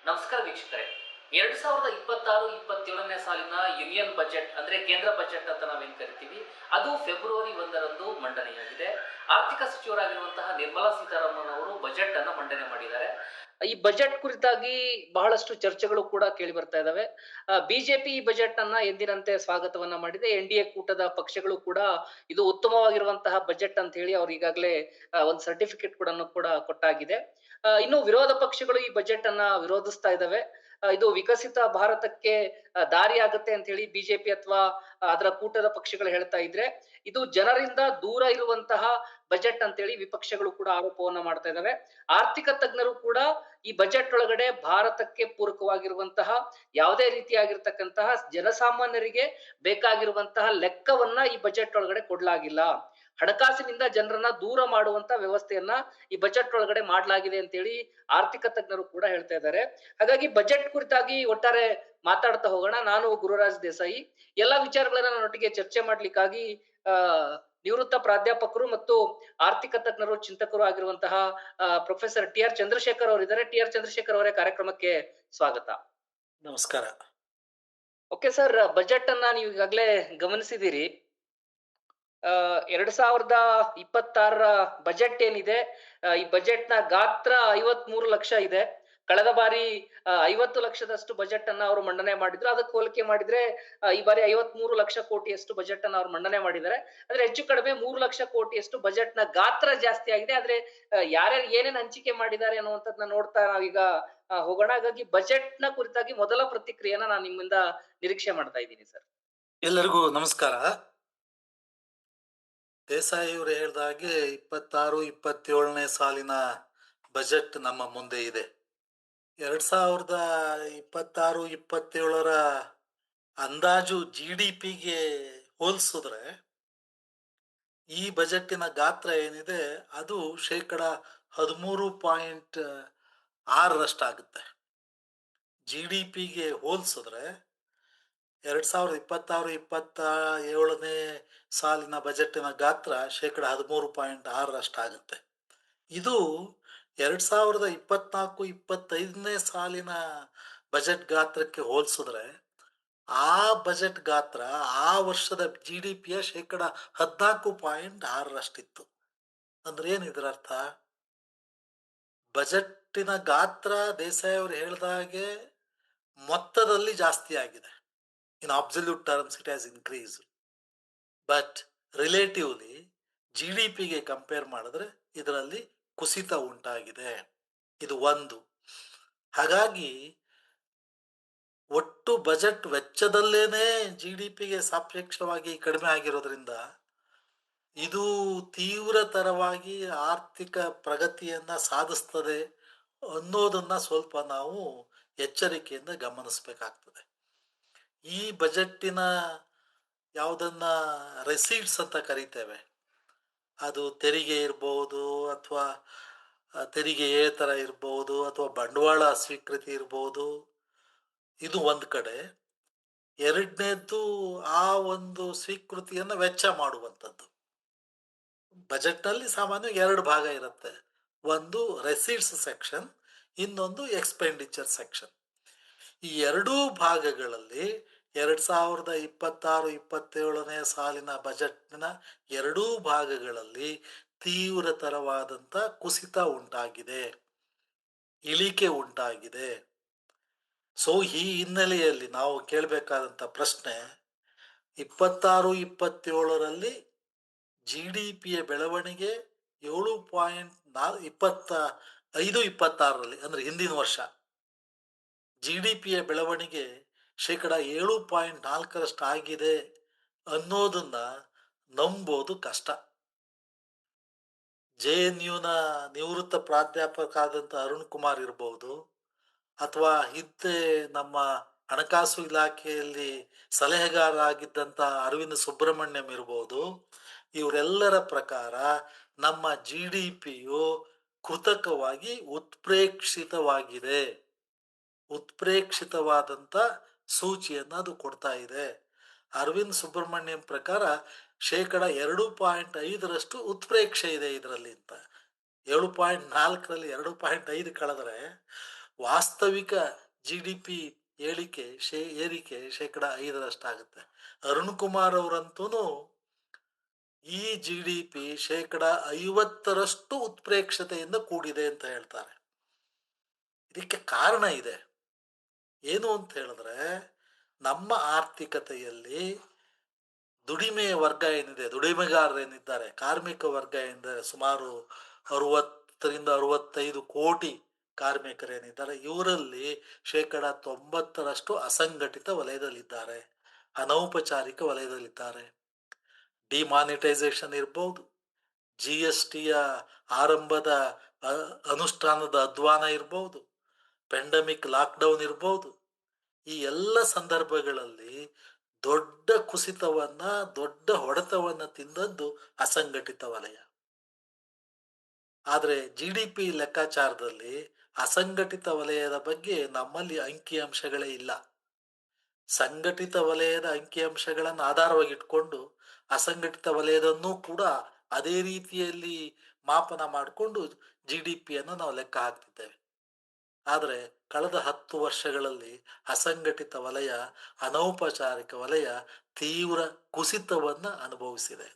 ನಮಸ್ಕಾರ ವೀಕ್ಷಕರೇ. 2026-27ನೇ ಸಾಲಿನ ಯೂನಿಯನ್ ಬಜೆಟ್ ಅಂದ್ರೆ ಕೇಂದ್ರ ಬಜೆಟ್ ಅಂತ ನಾವೇನ್ ಕರಿತೀವಿ, ಅದು ಫೆಬ್ರವರಿ 1ರಂದು ಮಂಡನೆಯಾಗಿದೆ. ಆರ್ಥಿಕ ಸಚಿವರಾಗಿರುವಂತಹ ನಿರ್ಮಲಾ ಸೀತಾರಾಮನ್ ಅವರು ಬಜೆಟ್ ಅನ್ನ ಮಂಡನೆ ಮಾಡಿದ್ದಾರೆ. ಈ ಬಜೆಟ್ ಕುರಿತಾಗಿ ಬಹಳಷ್ಟು ಚರ್ಚೆಗಳು ಕೂಡ ಕೇಳಿ ಬರ್ತಾ ಇದಾವೆ. ಬಿಜೆಪಿ ಈ ಬಜೆಟ್ ಅನ್ನ ಎಂದಿನಂತೆ ಸ್ವಾಗತವನ್ನ ಮಾಡಿದೆ. ಎನ್-ಡಿ-ಎ ಕೂಟದ ಪಕ್ಷಗಳು ಕೂಡ ಇದು ಉತ್ತಮವಾಗಿರುವಂತಹ ಬಜೆಟ್ ಅಂತ ಹೇಳಿ ಅವ್ರು ಈಗಾಗಲೇ ಒಂದು ಸರ್ಟಿಫಿಕೇಟ್ ಕೂಡ ಕೊಟ್ಟಾಗಿದೆ. ಇನ್ನು ವಿರೋಧ ಪಕ್ಷಗಳು ಈ ಬಜೆಟ್ ಅನ್ನ ವಿರೋಧಿಸ್ತಾ ಇದ್ದಾವೆ. ಇದು ವಿಕಸಿತ ಭಾರತಕ್ಕೆ ದಾರಿ ಆಗುತ್ತೆ ಅಂತ ಹೇಳಿ ಬಿಜೆಪಿ ಅಥವಾ ಅದರ ಕೂಟದ ಪಕ್ಷಗಳು ಹೇಳ್ತಾ ಇದ್ರೆ, ಇದು ಜನರಿಂದ ದೂರ ಇರುವಂತಹ ಬಜೆಟ್ ಅಂತ ಹೇಳಿ ವಿಪಕ್ಷಗಳು ಕೂಡ ಆರೋಪವನ್ನ ಮಾಡ್ತಾ ಇದ್ದಾವೆ. ಆರ್ಥಿಕ ತಜ್ಞರು ಕೂಡ ಈ ಬಜೆಟ್ ಒಳಗಡೆ ಭಾರತಕ್ಕೆ ಪೂರಕವಾಗಿರುವಂತಹ ಯಾವುದೇ ರೀತಿಯಾಗಿರ್ತಕ್ಕಂತಹ ಜನಸಾಮಾನ್ಯರಿಗೆ ಬೇಕಾಗಿರುವಂತಹ ಲೆಕ್ಕವನ್ನ ಈ ಬಜೆಟ್ ಒಳಗಡೆ ಕೊಡ್ಲಾಗಿಲ್ಲ. ಹಣಕಾಸಿನಿಂದ ಜನರನ್ನ ದೂರ ಮಾಡುವಂತ ವ್ಯವಸ್ಥೆಯನ್ನ ಈ ಬಜೆಟ್ ಒಳಗಡೆ ಮಾಡಲಾಗಿದೆ ಅಂತ ಹೇಳಿ ಆರ್ಥಿಕ ತಜ್ಞರು ಕೂಡ ಹೇಳ್ತಾ ಇದ್ದಾರೆ. ಹಾಗಾಗಿ ಬಜೆಟ್ ಕುರಿತಾಗಿ ಒಟ್ಟಾರೆ ಮಾತಾಡ್ತಾ ಹೋಗೋಣ. ನಾನು ಗುರುರಾಜ್ ದೇಸಾಯಿ. ಎಲ್ಲಾ ವಿಚಾರಗಳನ್ನ ನನ್ನೊಟ್ಟಿಗೆ ಚರ್ಚೆ ಮಾಡ್ಲಿಕ್ಕಾಗಿ ಆ ನಿವೃತ್ತ ಪ್ರಾಧ್ಯಾಪಕರು ಮತ್ತು ಆರ್ಥಿಕ ತಜ್ಞರು ಚಿಂತಕರು ಆಗಿರುವಂತಹ ಪ್ರೊಫೆಸರ್ ಟಿ.ಆರ್. ಚಂದ್ರಶೇಖರ್ ಅವರಿದ್ದಾರೆ. ಟಿ.ಆರ್. ಚಂದ್ರಶೇಖರ್ ಅವರೇ, ಕಾರ್ಯಕ್ರಮಕ್ಕೆ ಸ್ವಾಗತ. ನಮಸ್ಕಾರ. ಓಕೆ ಸರ್, ಬಜೆಟ್ ಅನ್ನ ನೀವು ಈಗಾಗಲೇ ಗಮನಿಸಿದಿರಿ. 2026ರ ಬಜೆಟ್ ಏನಿದೆ, ಈ ಬಜೆಟ್ ನ ಗಾತ್ರ 53 ಲಕ್ಷ ಇದೆ. ಕಳೆದ ಬಾರಿ 50 ಲಕ್ಷದಷ್ಟು ಬಜೆಟ್ ಅನ್ನ ಅವರು ಮಂಡನೆ ಮಾಡಿದ್ರು. ಅದಕ್ಕೆ ಹೋಲಿಕೆ ಮಾಡಿದ್ರೆ ಈ ಬಾರಿ 53 ಲಕ್ಷ ಕೋಟಿಯಷ್ಟು ಬಜೆಟ್ ಅನ್ನ ಅವರು ಮಂಡನೆ ಮಾಡಿದ್ದಾರೆ. ಆದ್ರೆ ಹೆಚ್ಚು ಕಡಿಮೆ 3 ಲಕ್ಷ ಕೋಟಿಯಷ್ಟು ಬಜೆಟ್ ನ ಗಾತ್ರ ಜಾಸ್ತಿ ಆಗಿದೆ. ಆದ್ರೆ ಯಾರ್ಯಾರು ಏನೇನ್ ಹಂಚಿಕೆ ಮಾಡಿದ್ದಾರೆ ಅನ್ನುವಂಥದ್ದನ್ನ ನೋಡ್ತಾ ನಾವೀಗ ಹೋಗೋಣ. ಹಾಗಾಗಿ ಬಜೆಟ್ ನ ಕುರಿತಾಗಿ ಮೊದಲ ಪ್ರತಿಕ್ರಿಯೆನ ನಾನು ನಿಮ್ಮಿಂದ ನಿರೀಕ್ಷೆ ಮಾಡ್ತಾ ಇದ್ದೀನಿ ಸರ್. ಎಲ್ಲರಿಗೂ ನಮಸ್ಕಾರ. ದೇಸಾಯಿ ಅವರು ಹೇಳಿದ ಹಾಗೆ 26-27ನೇ ಸಾಲಿನ ಬಜೆಟ್ ನಮ್ಮ ಮುಂದೆ ಇದೆ. 2026-27ರ ಅಂದಾಜು GDPಗೆ ಹೋಲಿಸಿದ್ರೆ ಈ ಬಜೆಟ್ಟಿನ ಗಾತ್ರ ಏನಿದೆ ಅದು 13.6ರಷ್ಟಾಗುತ್ತೆ. GDPಗೆ ಹೋಲಿಸಿದ್ರೆ 2026-27ನೇ ಸಾಲಿನ ಬಜೆಟ್ಟಿನ ಗಾತ್ರ 13.6ರಷ್ಟಾಗುತ್ತೆ. ಇದು 2024-25ನೇ ಸಾಲಿನ ಬಜೆಟ್ ಗಾತ್ರಕ್ಕೆ ಹೋಲಿಸಿದ್ರೆ ಆ ಬಜೆಟ್ ಗಾತ್ರ ಆ ವರ್ಷದ GDPಯ 14.6ರಷ್ಟಿತ್ತು. ಅಂದ್ರೆ ಏನಿದ್ರ ಅರ್ಥ? ಬಜೆಟ್ಟಿನ ಗಾತ್ರ ದೇಸಾಯಿ ಅವರು ಹೇಳಿದ ಹಾಗೆ ಮೊತ್ತದಲ್ಲಿ ಜಾಸ್ತಿ ಆಗಿದೆ. In absolute terms it has increased, but relatively GDPಗೆ ಕಂಪೇರ್ ಮಾಡಿದ್ರೆ ಇದರಲ್ಲಿ ಕುಸಿತ ಉಂಟಾಗಿದೆ. ಇದು ಒಂದು. ಹಾಗಾಗಿ ಒಟ್ಟು ಬಜೆಟ್ ವೆಚ್ಚದಲ್ಲೇನೆ GDPಗೆ ಸಾಪೇಕ್ಷವಾಗಿ ಕಡಿಮೆ ಆಗಿರೋದ್ರಿಂದ ಇದು ತೀವ್ರತರವಾಗಿ ಆರ್ಥಿಕ ಪ್ರಗತಿಯನ್ನ ಸಾಧಿಸ್ತದೆ ಅನ್ನೋದನ್ನ ಸ್ವಲ್ಪ ನಾವು ಎಚ್ಚರಿಕೆಯಿಂದ ಗಮನಿಸಬೇಕಾಗ್ತದೆ. ಈ ಬಜೆಟ್ಟಿನ ಯಾವುದನ್ನ ರೆಸೀಟ್ಸ್ ಅಂತ ಕರಿತೇವೆ, ಅದು ತೆರಿಗೆ ಇರ್ಬೋದು ಅಥವಾ ತೆರಿಗೆಯೇತರ ಇರ್ಬೋದು ಅಥವಾ ಬಂಡವಾಳ ಸ್ವೀಕೃತಿ ಇರ್ಬೋದು, ಇದು ಒಂದು ಕಡೆ. ಎರಡನೇದ್ದು ಆ ಒಂದು ಸ್ವೀಕೃತಿಯನ್ನ ವೆಚ್ಚ ಮಾಡುವಂಥದ್ದು. ಬಜೆಟ್ನಲ್ಲಿ ಸಾಮಾನ್ಯವಾಗಿ 2 ಭಾಗ ಇರುತ್ತೆ. ಒಂದು ರೆಸೀಟ್ಸ್ ಸೆಕ್ಷನ್, ಇನ್ನೊಂದು ಎಕ್ಸ್ಪೆಂಡಿಚರ್ ಸೆಕ್ಷನ್. ಈ ಎರಡೂ ಭಾಗಗಳಲ್ಲಿ 2026-27ನೇ ಸಾಲಿನ ಬಜೆಟ್ನ ಎರಡೂ ಭಾಗಗಳಲ್ಲಿ ತೀವ್ರತರವಾದಂಥ ಕುಸಿತ ಉಂಟಾಗಿದೆ, ಇಳಿಕೆ ಉಂಟಾಗಿದೆ. ಸೊ ಈ ಹಿನ್ನೆಲೆಯಲ್ಲಿ ನಾವು ಕೇಳಬೇಕಾದಂಥ ಪ್ರಶ್ನೆ, 26-27ರಲ್ಲಿ GDPಯ ಬೆಳವಣಿಗೆ 7.25-26ರಲ್ಲಿ ಅಂದ್ರೆ ಹಿಂದಿನ ವರ್ಷ GDPಯ ಬೆಳವಣಿಗೆ 7.4ರಷ್ಟು ಆಗಿದೆ ಅನ್ನೋದನ್ನ ನಂಬೋದು ಕಷ್ಟ. JNUನ ನಿವೃತ್ತ ಪ್ರಾಧ್ಯಾಪಕ ಆದಂಥ ಅರುಣ್ ಕುಮಾರ್ ಇರ್ಬೋದು, ಅಥವಾ ಹಿಂದೆ ನಮ್ಮ ಹಣಕಾಸು ಇಲಾಖೆಯಲ್ಲಿ ಸಲಹೆಗಾರರಾಗಿದ್ದಂಥ ಅರವಿಂದ್ ಸುಬ್ರಹ್ಮಣ್ಯಂ ಇರ್ಬೋದು, ಇವರೆಲ್ಲರ ಪ್ರಕಾರ ನಮ್ಮ GDPಯು ಕೃತಕವಾಗಿ ಉತ್ಪ್ರೇಕ್ಷಿತವಾದಂಥ ಸೂಚಿಯನ್ನ ಅದು ಕೊಡ್ತಾ ಇದೆ. ಅರವಿಂದ್ ಸುಬ್ರಹ್ಮಣ್ಯಂ ಪ್ರಕಾರ 2.5ರಷ್ಟು ಉತ್ಪ್ರೇಕ್ಷೆ ಇದೆ ಇದರಲ್ಲಿ ಅಂತ. 7.4ರಲ್ಲಿ 2.5 ಕಳೆದ್ರೆ ವಾಸ್ತವಿಕ GDP ಏರಿಕೆ ಶೇಕಡ 5ರಷ್ಟಾಗುತ್ತೆ. ಅರುಣ್ ಕುಮಾರ್ ಅವರಂತೂ ಈ GDP ಶೇಕಡ 50ರಷ್ಟು ಉತ್ಪ್ರೇಕ್ಷತೆಯಿಂದ ಕೂಡಿದೆ ಅಂತ ಹೇಳ್ತಾರೆ. ಇದಕ್ಕೆ ಕಾರಣ ಇದೆ. ಏನು ಅಂತ ಹೇಳಿದ್ರೆ, ನಮ್ಮ ಆರ್ಥಿಕತೆಯಲ್ಲಿ ದುಡಿಮೆಯ ವರ್ಗ ಏನಿದೆ, ದುಡಿಮೆಗಾರರೇನಿದ್ದಾರೆ, ಕಾರ್ಮಿಕ ವರ್ಗ ಏನಿದ್ದಾರೆ, ಸುಮಾರು 60 ರಿಂದ 65 ಕೋಟಿ ಕಾರ್ಮಿಕರೇನಿದ್ದಾರೆ, ಇವರಲ್ಲಿ ಶೇಕಡ 90ರಷ್ಟು ಅಸಂಘಟಿತ ವಲಯದಲ್ಲಿದ್ದಾರೆ, ಅನೌಪಚಾರಿಕ ವಲಯದಲ್ಲಿದ್ದಾರೆ. ಡಿಮಾನಿಟೈಸೇಷನ್ ಇರ್ಬೋದು, GSTಯ ಆರಂಭದ ಅನುಷ್ಠಾನದ ಅಧ್ವಾನ ಇರ್ಬೋದು, ಪೆಂಡಮಿಕ್ ಲಾಕ್ಡೌನ್ ಇರ್ಬೋದು, ಈ ಎಲ್ಲ ಸಂದರ್ಭಗಳಲ್ಲಿ ದೊಡ್ಡ ಕುಸಿತವನ್ನ, ದೊಡ್ಡ ಹೊಡೆತವನ್ನ ತಿಂದದ್ದು ಅಸಂಘಟಿತ ವಲಯ. ಆದರೆ GDP ಲೆಕ್ಕಾಚಾರದಲ್ಲಿ ಅಸಂಘಟಿತ ವಲಯದ ಬಗ್ಗೆ ನಮ್ಮಲ್ಲಿ ಅಂಕಿಅಂಶಗಳೇ ಇಲ್ಲ. ಸಂಘಟಿತ ವಲಯದ ಅಂಕಿಅಂಶಗಳನ್ನು ಆಧಾರವಾಗಿಟ್ಕೊಂಡು ಅಸಂಘಟಿತ ವಲಯದನ್ನೂ ಕೂಡ ಅದೇ ರೀತಿಯಲ್ಲಿ ಮಾಪನ ಮಾಡಿಕೊಂಡು GDPಯನ್ನು ನಾವು ಲೆಕ್ಕ ಹಾಕ್ತಿದ್ದೇವೆ. ಆದರೆ ಕಳೆದ 10 ವರ್ಷಗಳಲ್ಲಿ ಅಸಂಘಟಿತ ವಲಯ, ಅನೌಪಚಾರಿಕ ವಲಯ ತೀವ್ರ ಕುಸಿತವನ್ನ ಅನುಭವಿಸಿದೆ.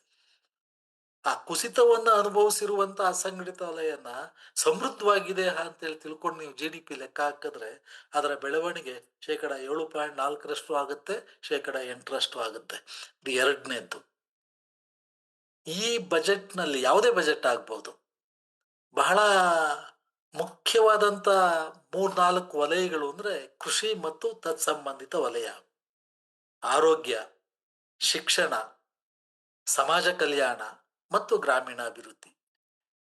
ಆ ಕುಸಿತವನ್ನ ಅನುಭವಿಸಿರುವಂತ ಅಸಂಘಟಿತ ವಲಯನ ಸಮೃದ್ಧವಾಗಿದೆ ಅಂತೇಳಿ ತಿಳ್ಕೊಂಡು ನೀವು GDP ಲೆಕ್ಕ ಹಾಕಿದ್ರೆ ಅದರ ಬೆಳವಣಿಗೆ ಶೇಕಡ 7.4ರಷ್ಟು ಆಗುತ್ತೆ, ಶೇಕಡ 8ರಷ್ಟು ಆಗುತ್ತೆ. ಇದು ಎರಡನೇದ್ದು. ಈ ಬಜೆಟ್ನಲ್ಲಿ, ಯಾವುದೇ ಬಜೆಟ್ ಆಗ್ಬೋದು, ಬಹಳ ಮುಖ್ಯವಾದಂತ 3-4 ವಲಯಗಳು ಅಂದ್ರೆ ಕೃಷಿ ಮತ್ತು ತತ್ಸಂಬಂಧಿತ ವಲಯ, ಆರೋಗ್ಯ, ಶಿಕ್ಷಣ, ಸಮಾಜ ಕಲ್ಯಾಣ ಮತ್ತು ಗ್ರಾಮೀಣಾಭಿವೃದ್ಧಿ.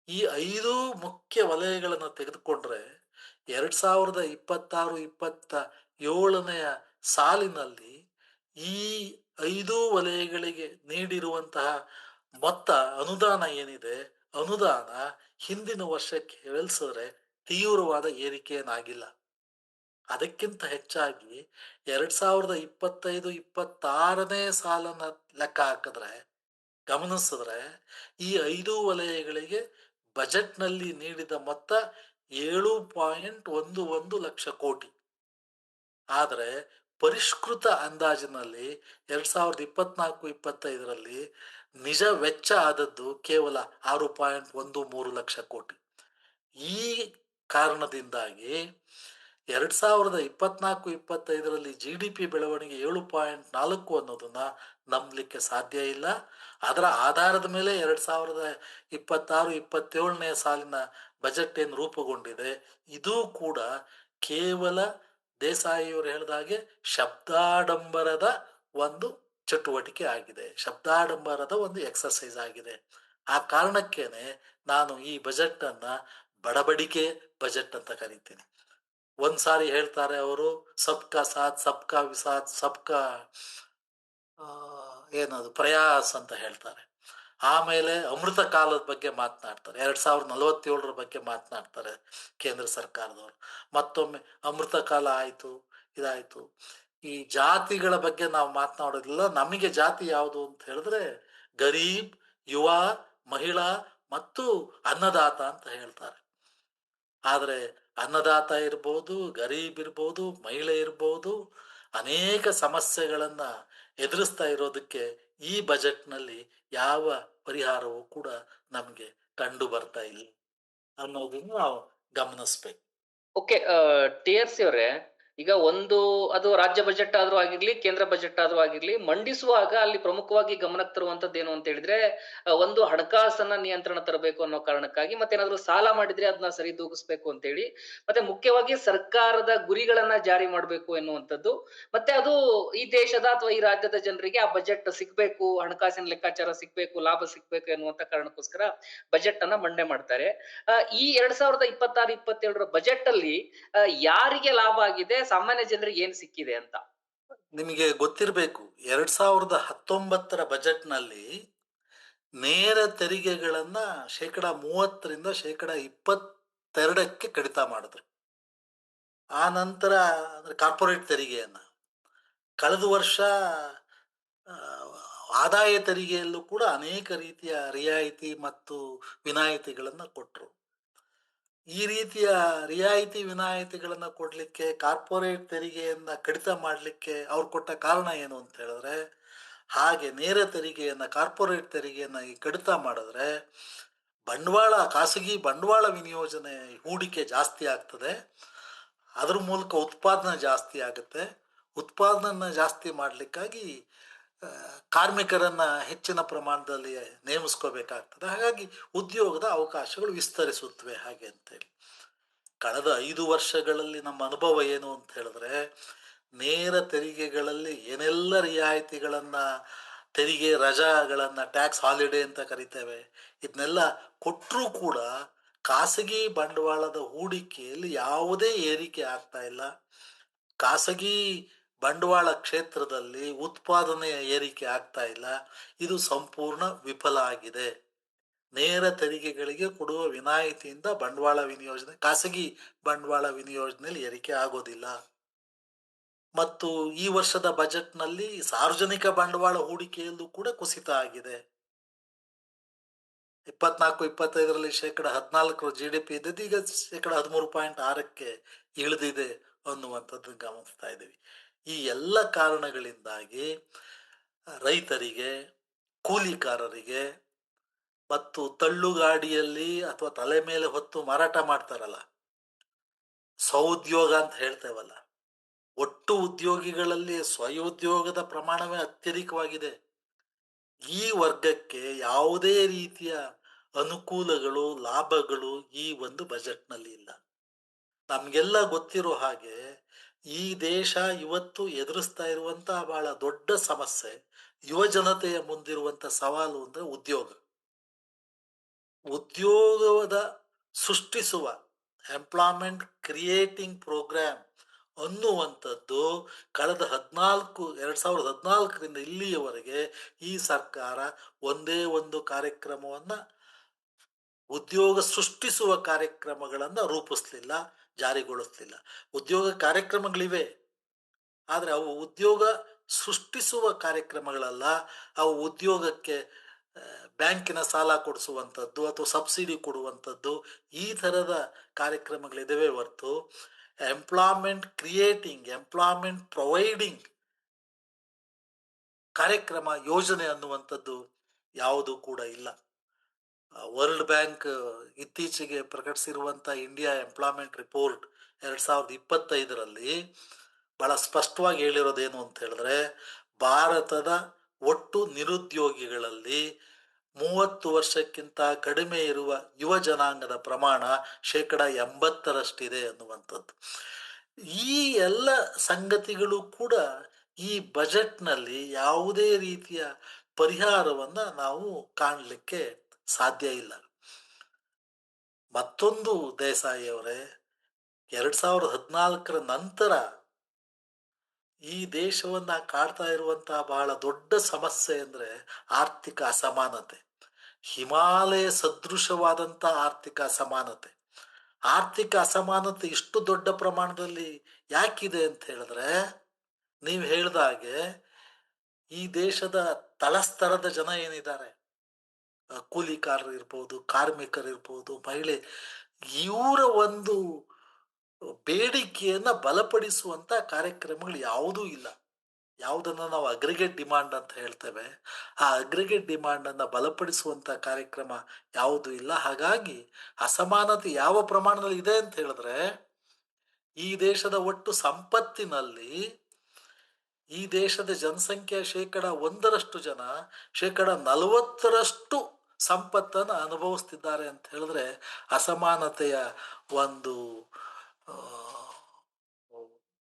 ಈ 5 ಮುಖ್ಯ ವಲಯಗಳನ್ನು ತೆಗೆದುಕೊಂಡ್ರೆ 2026-27ನೇ ಸಾಲಿನಲ್ಲಿ ಈ 5 ವಲಯಗಳಿಗೆ ನೀಡಿರುವಂತಹ ಮೊತ್ತ, ಅನುದಾನ ಏನಿದೆ, ಅನುದಾನ ಹಿಂದಿನ ವರ್ಷಕ್ಕೆ ಹೋಲಿಸಿದ್ರೆ ತೀವ್ರವಾದ ಏರಿಕೆಯೇನಾಗಿಲ್ಲ. ಅದಕ್ಕಿಂತ ಹೆಚ್ಚಾಗಿ 2025-26ನೇ ಸಾಲನ್ನ ಲೆಕ್ಕ ಹಾಕಿದ್ರೆ, ಗಮನಿಸಿದ್ರೆ, ಈ 5 ವಲಯಗಳಿಗೆ ಬಜೆಟ್ನಲ್ಲಿ ನೀಡಿದ ಮೊತ್ತ 7.11 ಲಕ್ಷ ಕೋಟಿ. ಆದರೆ ಪರಿಷ್ಕೃತ ಅಂದಾಜಿನಲ್ಲಿ 2024-25ರಲ್ಲಿ ನಿಜ ವೆಚ್ಚ ಆದದ್ದು ಕೇವಲ 6.13 ಲಕ್ಷ ಕೋಟಿ. ಈ ಕಾರಣದಿಂದಾಗಿ 2024-25ರಲ್ಲಿ GDP ಬೆಳವಣಿಗೆ 7.4 ಅನ್ನೋದನ್ನ ನಂಬಲಿಕ್ಕೆ ಸಾಧ್ಯ ಇಲ್ಲ. ಅದರ ಆಧಾರದ ಮೇಲೆ 2026-27ನೇ ಸಾಲಿನ ಬಜೆಟ್ ಏನು ರೂಪುಗೊಂಡಿದೆ, ಇದು ಕೂಡ ಕೇವಲ ದೇಸಾಯಿಯವರು ಹೇಳಿದಾಗೆ ಶಬ್ದಾಡಂಬರದ ಒಂದು ಚಟುವಟಿಕೆ ಆಗಿದೆ, ಶಬ್ದಾಡಂಬರದ ಒಂದು ಎಕ್ಸರ್ಸೈಸ್ ಆಗಿದೆ. ಆ ಕಾರಣಕ್ಕೇನೆ ನಾನು ಈ ಬಜೆಟ್ ಅನ್ನ ಬಡಬಡಿಕೆ ಬಜೆಟ್ ಅಂತ ಕರಿತೀನಿ. ಒಂದ್ಸಾರಿ ಹೇಳ್ತಾರೆ ಅವರು ಸಬ್ಕಾ ಸಾಥ್ ಸಬ್ಕಾ ವಿಸಾಥ್ ಸಬ್ಕಾ ಏನದು ಪ್ರಯಾಸ್ ಅಂತ ಹೇಳ್ತಾರೆ. ಆಮೇಲೆ ಅಮೃತ ಕಾಲದ ಬಗ್ಗೆ ಮಾತನಾಡ್ತಾರೆ, 2047ರ ಬಗ್ಗೆ ಮಾತನಾಡ್ತಾರೆ ಕೇಂದ್ರ ಸರ್ಕಾರದವರು. ಮತ್ತೊಮ್ಮೆ ಅಮೃತ ಕಾಲ ಆಯ್ತು, ಇದಾಯ್ತು. ಈ ಜಾತಿಗಳ ಬಗ್ಗೆ ನಾವು ಮಾತನಾಡೋದಿಲ್ಲ. ನಮಗೆ ಜಾತಿ ಯಾವುದು ಅಂತ ಹೇಳಿದ್ರೆ ಗರೀಬ್, ಯುವ, ಮಹಿಳಾ ಮತ್ತು ಅನ್ನದಾತ ಅಂತ ಹೇಳ್ತಾರೆ. ಆದರೆ ಅನ್ನದಾತ ಇರ್ಬೋದು, ಗರೀಬ್ ಇರ್ಬೋದು, ಮಹಿಳೆ ಇರ್ಬೋದು, ಅನೇಕ ಸಮಸ್ಯೆಗಳನ್ನ ಎದುರಿಸ್ತಾ ಇರೋದಕ್ಕೆ ಈ ಬಜೆಟ್ನಲ್ಲಿ ಯಾವ ಪರಿಹಾರವೂ ಕೂಡ ನಮಗೆ ಕಂಡು ಬರ್ತಾ ಇಲ್ಲ ಅನ್ನೋದನ್ನು ನಾವು ಗಮನಿಸ್ಬೇಕು. ಓಕೆ, TRC ಅವರೇ, ಈಗ ಅದು ರಾಜ್ಯ ಬಜೆಟ್ ಆದ್ರೂ ಆಗಿರ್ಲಿ, ಕೇಂದ್ರ ಬಜೆಟ್ ಆದ್ರೂ ಆಗಿರ್ಲಿ, ಮಂಡಿಸುವಾಗ ಅಲ್ಲಿ ಪ್ರಮುಖವಾಗಿ ಗಮನಕ್ಕೆ ತರುವಂತದ್ದು ಏನು ಅಂತ ಹೇಳಿದ್ರೆ, ಒಂದು ಹಣಕಾಸನ್ನ ನಿಯಂತ್ರಣ ತರಬೇಕು ಅನ್ನೋ ಕಾರಣಕ್ಕಾಗಿ, ಮತ್ತೇನಾದ್ರೂ ಸಾಲ ಮಾಡಿದ್ರೆ ಅದನ್ನ ಸರಿದೂಗಿಸ್ಬೇಕು ಅಂತ ಹೇಳಿ, ಮತ್ತೆ ಮುಖ್ಯವಾಗಿ ಸರ್ಕಾರದ ಗುರಿಗಳನ್ನ ಜಾರಿ ಮಾಡಬೇಕು ಎನ್ನುವಂಥದ್ದು, ಮತ್ತೆ ಅದು ಈ ದೇಶದ ಅಥವಾ ಈ ರಾಜ್ಯದ ಜನರಿಗೆ ಆ ಬಜೆಟ್ ಸಿಗ್ಬೇಕು, ಹಣಕಾಸಿನ ಲೆಕ್ಕಾಚಾರ ಸಿಗ್ಬೇಕು, ಲಾಭ ಸಿಗ್ಬೇಕು ಎನ್ನುವಂತ ಕಾರಣಕ್ಕೋಸ್ಕರ ಬಜೆಟ್ ಅನ್ನ ಮಂಡನೆ ಮಾಡ್ತಾರೆ. ಈ 2026-27ರ ಬಜೆಟ್ ಅಲ್ಲಿ ಯಾರಿಗೆ ಲಾಭ ಆಗಿದೆ, ಸಾಮಾನ್ಯ ಜನರಿಗೆ ಏನ್ ಸಿಕ್ಕಿದೆ ಅಂತ? ನಿಮಗೆ ಗೊತ್ತಿರಬೇಕು, 2019ರ ಬಜೆಟ್ನಲ್ಲಿ ನೇರ ತೆರಿಗೆಗಳನ್ನ ಶೇಕಡ 30ರಿಂದ ಶೇಕಡ 22ಕ್ಕೆ ಕಡಿತ ಮಾಡಿದ್ರು. ಆ ನಂತರ ಕಾರ್ಪೊರೇಟ್ ತೆರಿಗೆಯನ್ನ, ಕಳೆದ ವರ್ಷ ಆದಾಯ ತೆರಿಗೆಯಲ್ಲೂ ಕೂಡ ಅನೇಕ ರೀತಿಯ ರಿಯಾಯಿತಿ ಮತ್ತು ವಿನಾಯಿತಿಗಳನ್ನ ಕೊಟ್ಟರು. ಈ ರೀತಿಯ ರಿಯಾಯಿತಿ ವಿನಾಯಿತಿಗಳನ್ನ ಕೊಡ್ಲಿಕ್ಕೆ, ಕಾರ್ಪೊರೇಟ್ ತೆರಿಗೆಯನ್ನ ಕಡಿತ ಮಾಡಲಿಕ್ಕೆ ಅವ್ರು ಕೊಟ್ಟ ಕಾರಣ ಏನು ಅಂತ ಹೇಳಿದ್ರೆ, ಹಾಗೆ ನೇರ ತೆರಿಗೆಯನ್ನ, ಕಾರ್ಪೊರೇಟ್ ತೆರಿಗೆಯನ್ನ ಈ ಕಡಿತ ಮಾಡಿದ್ರೆ ಖಾಸಗಿ ಬಂಡವಾಳ ವಿನಿಯೋಜನೆ, ಹೂಡಿಕೆ ಜಾಸ್ತಿ ಆಗ್ತದೆ. ಅದ್ರ ಮೂಲಕ ಉತ್ಪಾದನೆ ಜಾಸ್ತಿ ಆಗುತ್ತೆ. ಉತ್ಪಾದನೆಯನ್ನ ಜಾಸ್ತಿ ಮಾಡಲಿಕ್ಕಾಗಿ ಕಾರ್ಮಿಕರನ್ನ ಹೆಚ್ಚಿನ ಪ್ರಮಾಣದಲ್ಲಿ ನೇಮಿಸ್ಕೋಬೇಕಾಗ್ತದೆ. ಹಾಗಾಗಿ ಉದ್ಯೋಗದ ಅವಕಾಶಗಳು ವಿಸ್ತರಿಸುತ್ತವೆ ಹಾಗೆ ಅಂತೇಳಿ. ಕಳೆದ 5 ವರ್ಷಗಳಲ್ಲಿ ನಮ್ಮ ಅನುಭವ ಏನು ಅಂತ ಹೇಳಿದ್ರೆ, ನೇರ ತೆರಿಗೆಗಳಲ್ಲಿ ಏನೆಲ್ಲ ರಿಯಾಯಿತಿಗಳನ್ನ, ತೆರಿಗೆ ರಜಾಗಳನ್ನ, ಟ್ಯಾಕ್ಸ್ ಹಾಲಿಡೇ ಅಂತ ಕರಿತೇವೆ, ಇದನ್ನೆಲ್ಲ ಕೊಟ್ಟರೂ ಕೂಡ ಖಾಸಗಿ ಬಂಡವಾಳದ ಹೂಡಿಕೆಯಲ್ಲಿ ಯಾವುದೇ ಏರಿಕೆ ಆಗ್ತಾ ಇಲ್ಲ. ಖಾಸಗಿ ಬಂಡವಾಳ ಕ್ಷೇತ್ರದಲ್ಲಿ ಉತ್ಪಾದನೆಯ ಏರಿಕೆ ಆಗ್ತಾ ಇಲ್ಲ. ಇದು ಸಂಪೂರ್ಣ ವಿಫಲ ಆಗಿದೆ. ನೇರ ತೆರಿಗೆಗಳಿಗೆ ಕೊಡುವ ವಿನಾಯಿತಿಯಿಂದ ಖಾಸಗಿ ಬಂಡವಾಳ ವಿನಿಯೋಜನೆಯಲ್ಲಿ ಏರಿಕೆ ಆಗೋದಿಲ್ಲ. ಮತ್ತು ಈ ವರ್ಷದ ಬಜೆಟ್ನಲ್ಲಿ ಸಾರ್ವಜನಿಕ ಬಂಡವಾಳ ಹೂಡಿಕೆಯಲ್ಲೂ ಕೂಡ ಕುಸಿತ ಆಗಿದೆ. 24-25ರಲ್ಲಿ 14% GDP ಇದ್ದದ್ದು ಈಗ 13.6ಕ್ಕೆ ಇಳಿದಿದೆ ಅನ್ನುವಂಥದ್ದನ್ನು ಗಮನಿಸ್ತಾ ಇದ್ದೀವಿ. ಈ ಎಲ್ಲ ಕಾರಣಗಳಿಂದಾಗಿ ರೈತರಿಗೆ, ಕೂಲಿಕಾರರಿಗೆ ಮತ್ತು ತಳ್ಳುಗಾಡಿಯಲ್ಲಿ ಅಥವಾ ತಲೆ ಮೇಲೆ ಹೊತ್ತು ಮಾರಾಟ ಮಾಡ್ತಾರಲ್ಲ, ಸ್ವಉದ್ಯೋಗ ಅಂತ ಹೇಳ್ತೇವಲ್ಲ, ಒಟ್ಟು ಉದ್ಯೋಗಿಗಳಲ್ಲಿ ಸ್ವಉದ್ಯೋಗದ ಪ್ರಮಾಣವೇ ಅತ್ಯಧಿಕವಾಗಿದೆ. ಈ ವರ್ಗಕ್ಕೆ ಯಾವುದೇ ರೀತಿಯ ಅನುಕೂಲಗಳು, ಲಾಭಗಳು ಈ ಒಂದು ಬಜೆಟ್ನಲ್ಲಿ ಇಲ್ಲ. ನಮ್ಗೆಲ್ಲ ಗೊತ್ತಿರೋ ಹಾಗೆ ಈ ದೇಶ ಇವತ್ತು ಎದುರಿಸ್ತಾ ಇರುವಂತಹ ಬಹಳ ದೊಡ್ಡ ಸಮಸ್ಯೆ, ಯುವ ಜನತೆಯ ಮುಂದಿರುವಂತ ಸವಾಲು ಅಂದ್ರೆ ಉದ್ಯೋಗದ ಸೃಷ್ಟಿಸುವ ಎಂಪ್ಲಾಯ್ಮೆಂಟ್ ಕ್ರಿಯೇಟಿಂಗ್ ಪ್ರೋಗ್ರಾಮ್ ಅನ್ನುವಂಥದ್ದು ಕಳೆದ 2014ರಿಂದ ಇಲ್ಲಿಯವರೆಗೆ ಈ ಸರ್ಕಾರ ಒಂದೇ ಒಂದು ಕಾರ್ಯಕ್ರಮವನ್ನ, ಉದ್ಯೋಗ ಸೃಷ್ಟಿಸುವ ಕಾರ್ಯಕ್ರಮಗಳನ್ನ ರೂಪಿಸ್ಲಿಲ್ಲ, ಜಾರಿಗೊಳಿಸ್ಲಿಲ್ಲ. ಉದ್ಯೋಗ ಕಾರ್ಯಕ್ರಮಗಳಿವೆ, ಆದರೆ ಅವು ಉದ್ಯೋಗ ಸೃಷ್ಟಿಸುವ ಕಾರ್ಯಕ್ರಮಗಳಲ್ಲ. ಅವು ಉದ್ಯೋಗಕ್ಕೆ ಬ್ಯಾಂಕಿನ ಸಾಲ ಕೊಡಿಸುವಂಥದ್ದು ಅಥವಾ ಸಬ್ಸಿಡಿ ಕೊಡುವಂಥದ್ದು, ಈ ಥರದ ಕಾರ್ಯಕ್ರಮಗಳಿದಾವೆ ಹೊರತು ಎಂಪ್ಲಾಯ್ಮೆಂಟ್ ಪ್ರೊವೈಡಿಂಗ್ ಕಾರ್ಯಕ್ರಮ, ಯೋಜನೆ ಅನ್ನುವಂಥದ್ದು ಯಾವುದು ಕೂಡ ಇಲ್ಲ. ವರ್ಲ್ಡ್ ಬ್ಯಾಂಕ್ ಇತ್ತೀಚೆಗೆ ಪ್ರಕಟಿಸಿರುವಂಥ ಇಂಡಿಯಾ ಎಂಪ್ಲಾಯ್ಮೆಂಟ್ ರಿಪೋರ್ಟ್ 2025ರಲ್ಲಿ ಬಹಳ ಸ್ಪಷ್ಟವಾಗಿ ಹೇಳಿರೋದೇನು ಅಂತ ಹೇಳಿದ್ರೆ, ಭಾರತದ ಒಟ್ಟು ನಿರುದ್ಯೋಗಿಗಳಲ್ಲಿ 30 ವರ್ಷಕ್ಕಿಂತ ಕಡಿಮೆ ಇರುವ ಯುವ ಜನಾಂಗದ ಪ್ರಮಾಣ 80% ಅನ್ನುವಂಥದ್ದು. ಈ ಎಲ್ಲ ಸಂಗತಿಗಳು ಕೂಡ ಈ ಬಜೆಟ್ನಲ್ಲಿ ಯಾವುದೇ ರೀತಿಯ ಪರಿಹಾರವನ್ನ ನಾವು ಕಾಣಲಿಕ್ಕೆ ಸಾಧ್ಯ ಇಲ್ಲ. ಮತ್ತೊಂದು, ದೇಸಾಯಿ ಅವರೇ, 2014ರ ನಂತರ ಈ ದೇಶವನ್ನ ಕಾಡ್ತಾ ಇರುವಂತಹ ಬಹಳ ದೊಡ್ಡ ಸಮಸ್ಯೆ ಅಂದ್ರೆ ಆರ್ಥಿಕ ಅಸಮಾನತೆ, ಹಿಮಾಲಯ ಸದೃಶವಾದಂತ ಆರ್ಥಿಕ ಅಸಮಾನತೆ. ಆರ್ಥಿಕ ಅಸಮಾನತೆ ಇಷ್ಟು ದೊಡ್ಡ ಪ್ರಮಾಣದಲ್ಲಿ ಯಾಕಿದೆ ಅಂತ ಹೇಳಿದ್ರೆ, ನೀವು ಹೇಳಿದ ಹಾಗೆ ಈ ದೇಶದ ತಳಸ್ತರದ ಜನ ಏನಿದ್ದಾರೆ, ಕೂಲಿಕಾರರು ಇರ್ಬೋದು, ಕಾರ್ಮಿಕರಿರ್ಬೋದು, ಮಹಿಳೆ, ಇವರ ಒಂದು ಬೇಡಿಕೆಯನ್ನ ಬಲಪಡಿಸುವಂತ ಕಾರ್ಯಕ್ರಮಗಳು ಯಾವುದೂ ಇಲ್ಲ. ಯಾವುದನ್ನ ನಾವು ಅಗ್ರಿಗೇಟ್ ಡಿಮಾಂಡ್ ಅಂತ ಹೇಳ್ತೇವೆ, ಆ ಅಗ್ರಿಗೇಟ್ ಡಿಮಾಂಡ್ ಅನ್ನ ಬಲಪಡಿಸುವಂತ ಕಾರ್ಯಕ್ರಮ ಯಾವುದೂ ಇಲ್ಲ. ಹಾಗಾಗಿ ಅಸಮಾನತೆ ಯಾವ ಪ್ರಮಾಣದಲ್ಲಿ ಇದೆ ಅಂತ ಹೇಳಿದ್ರೆ, ಈ ದೇಶದ ಒಟ್ಟು ಸಂಪತ್ತಿನಲ್ಲಿ ಈ ದೇಶದ ಜನಸಂಖ್ಯೆಯ 1% ಜನ 40% ಸಂಪತ್ತನ್ನು ಅನುಭವಿಸ್ತಿದ್ದಾರೆ ಅಂತ ಹೇಳಿದ್ರೆ ಅಸಮಾನತೆಯ ಒಂದು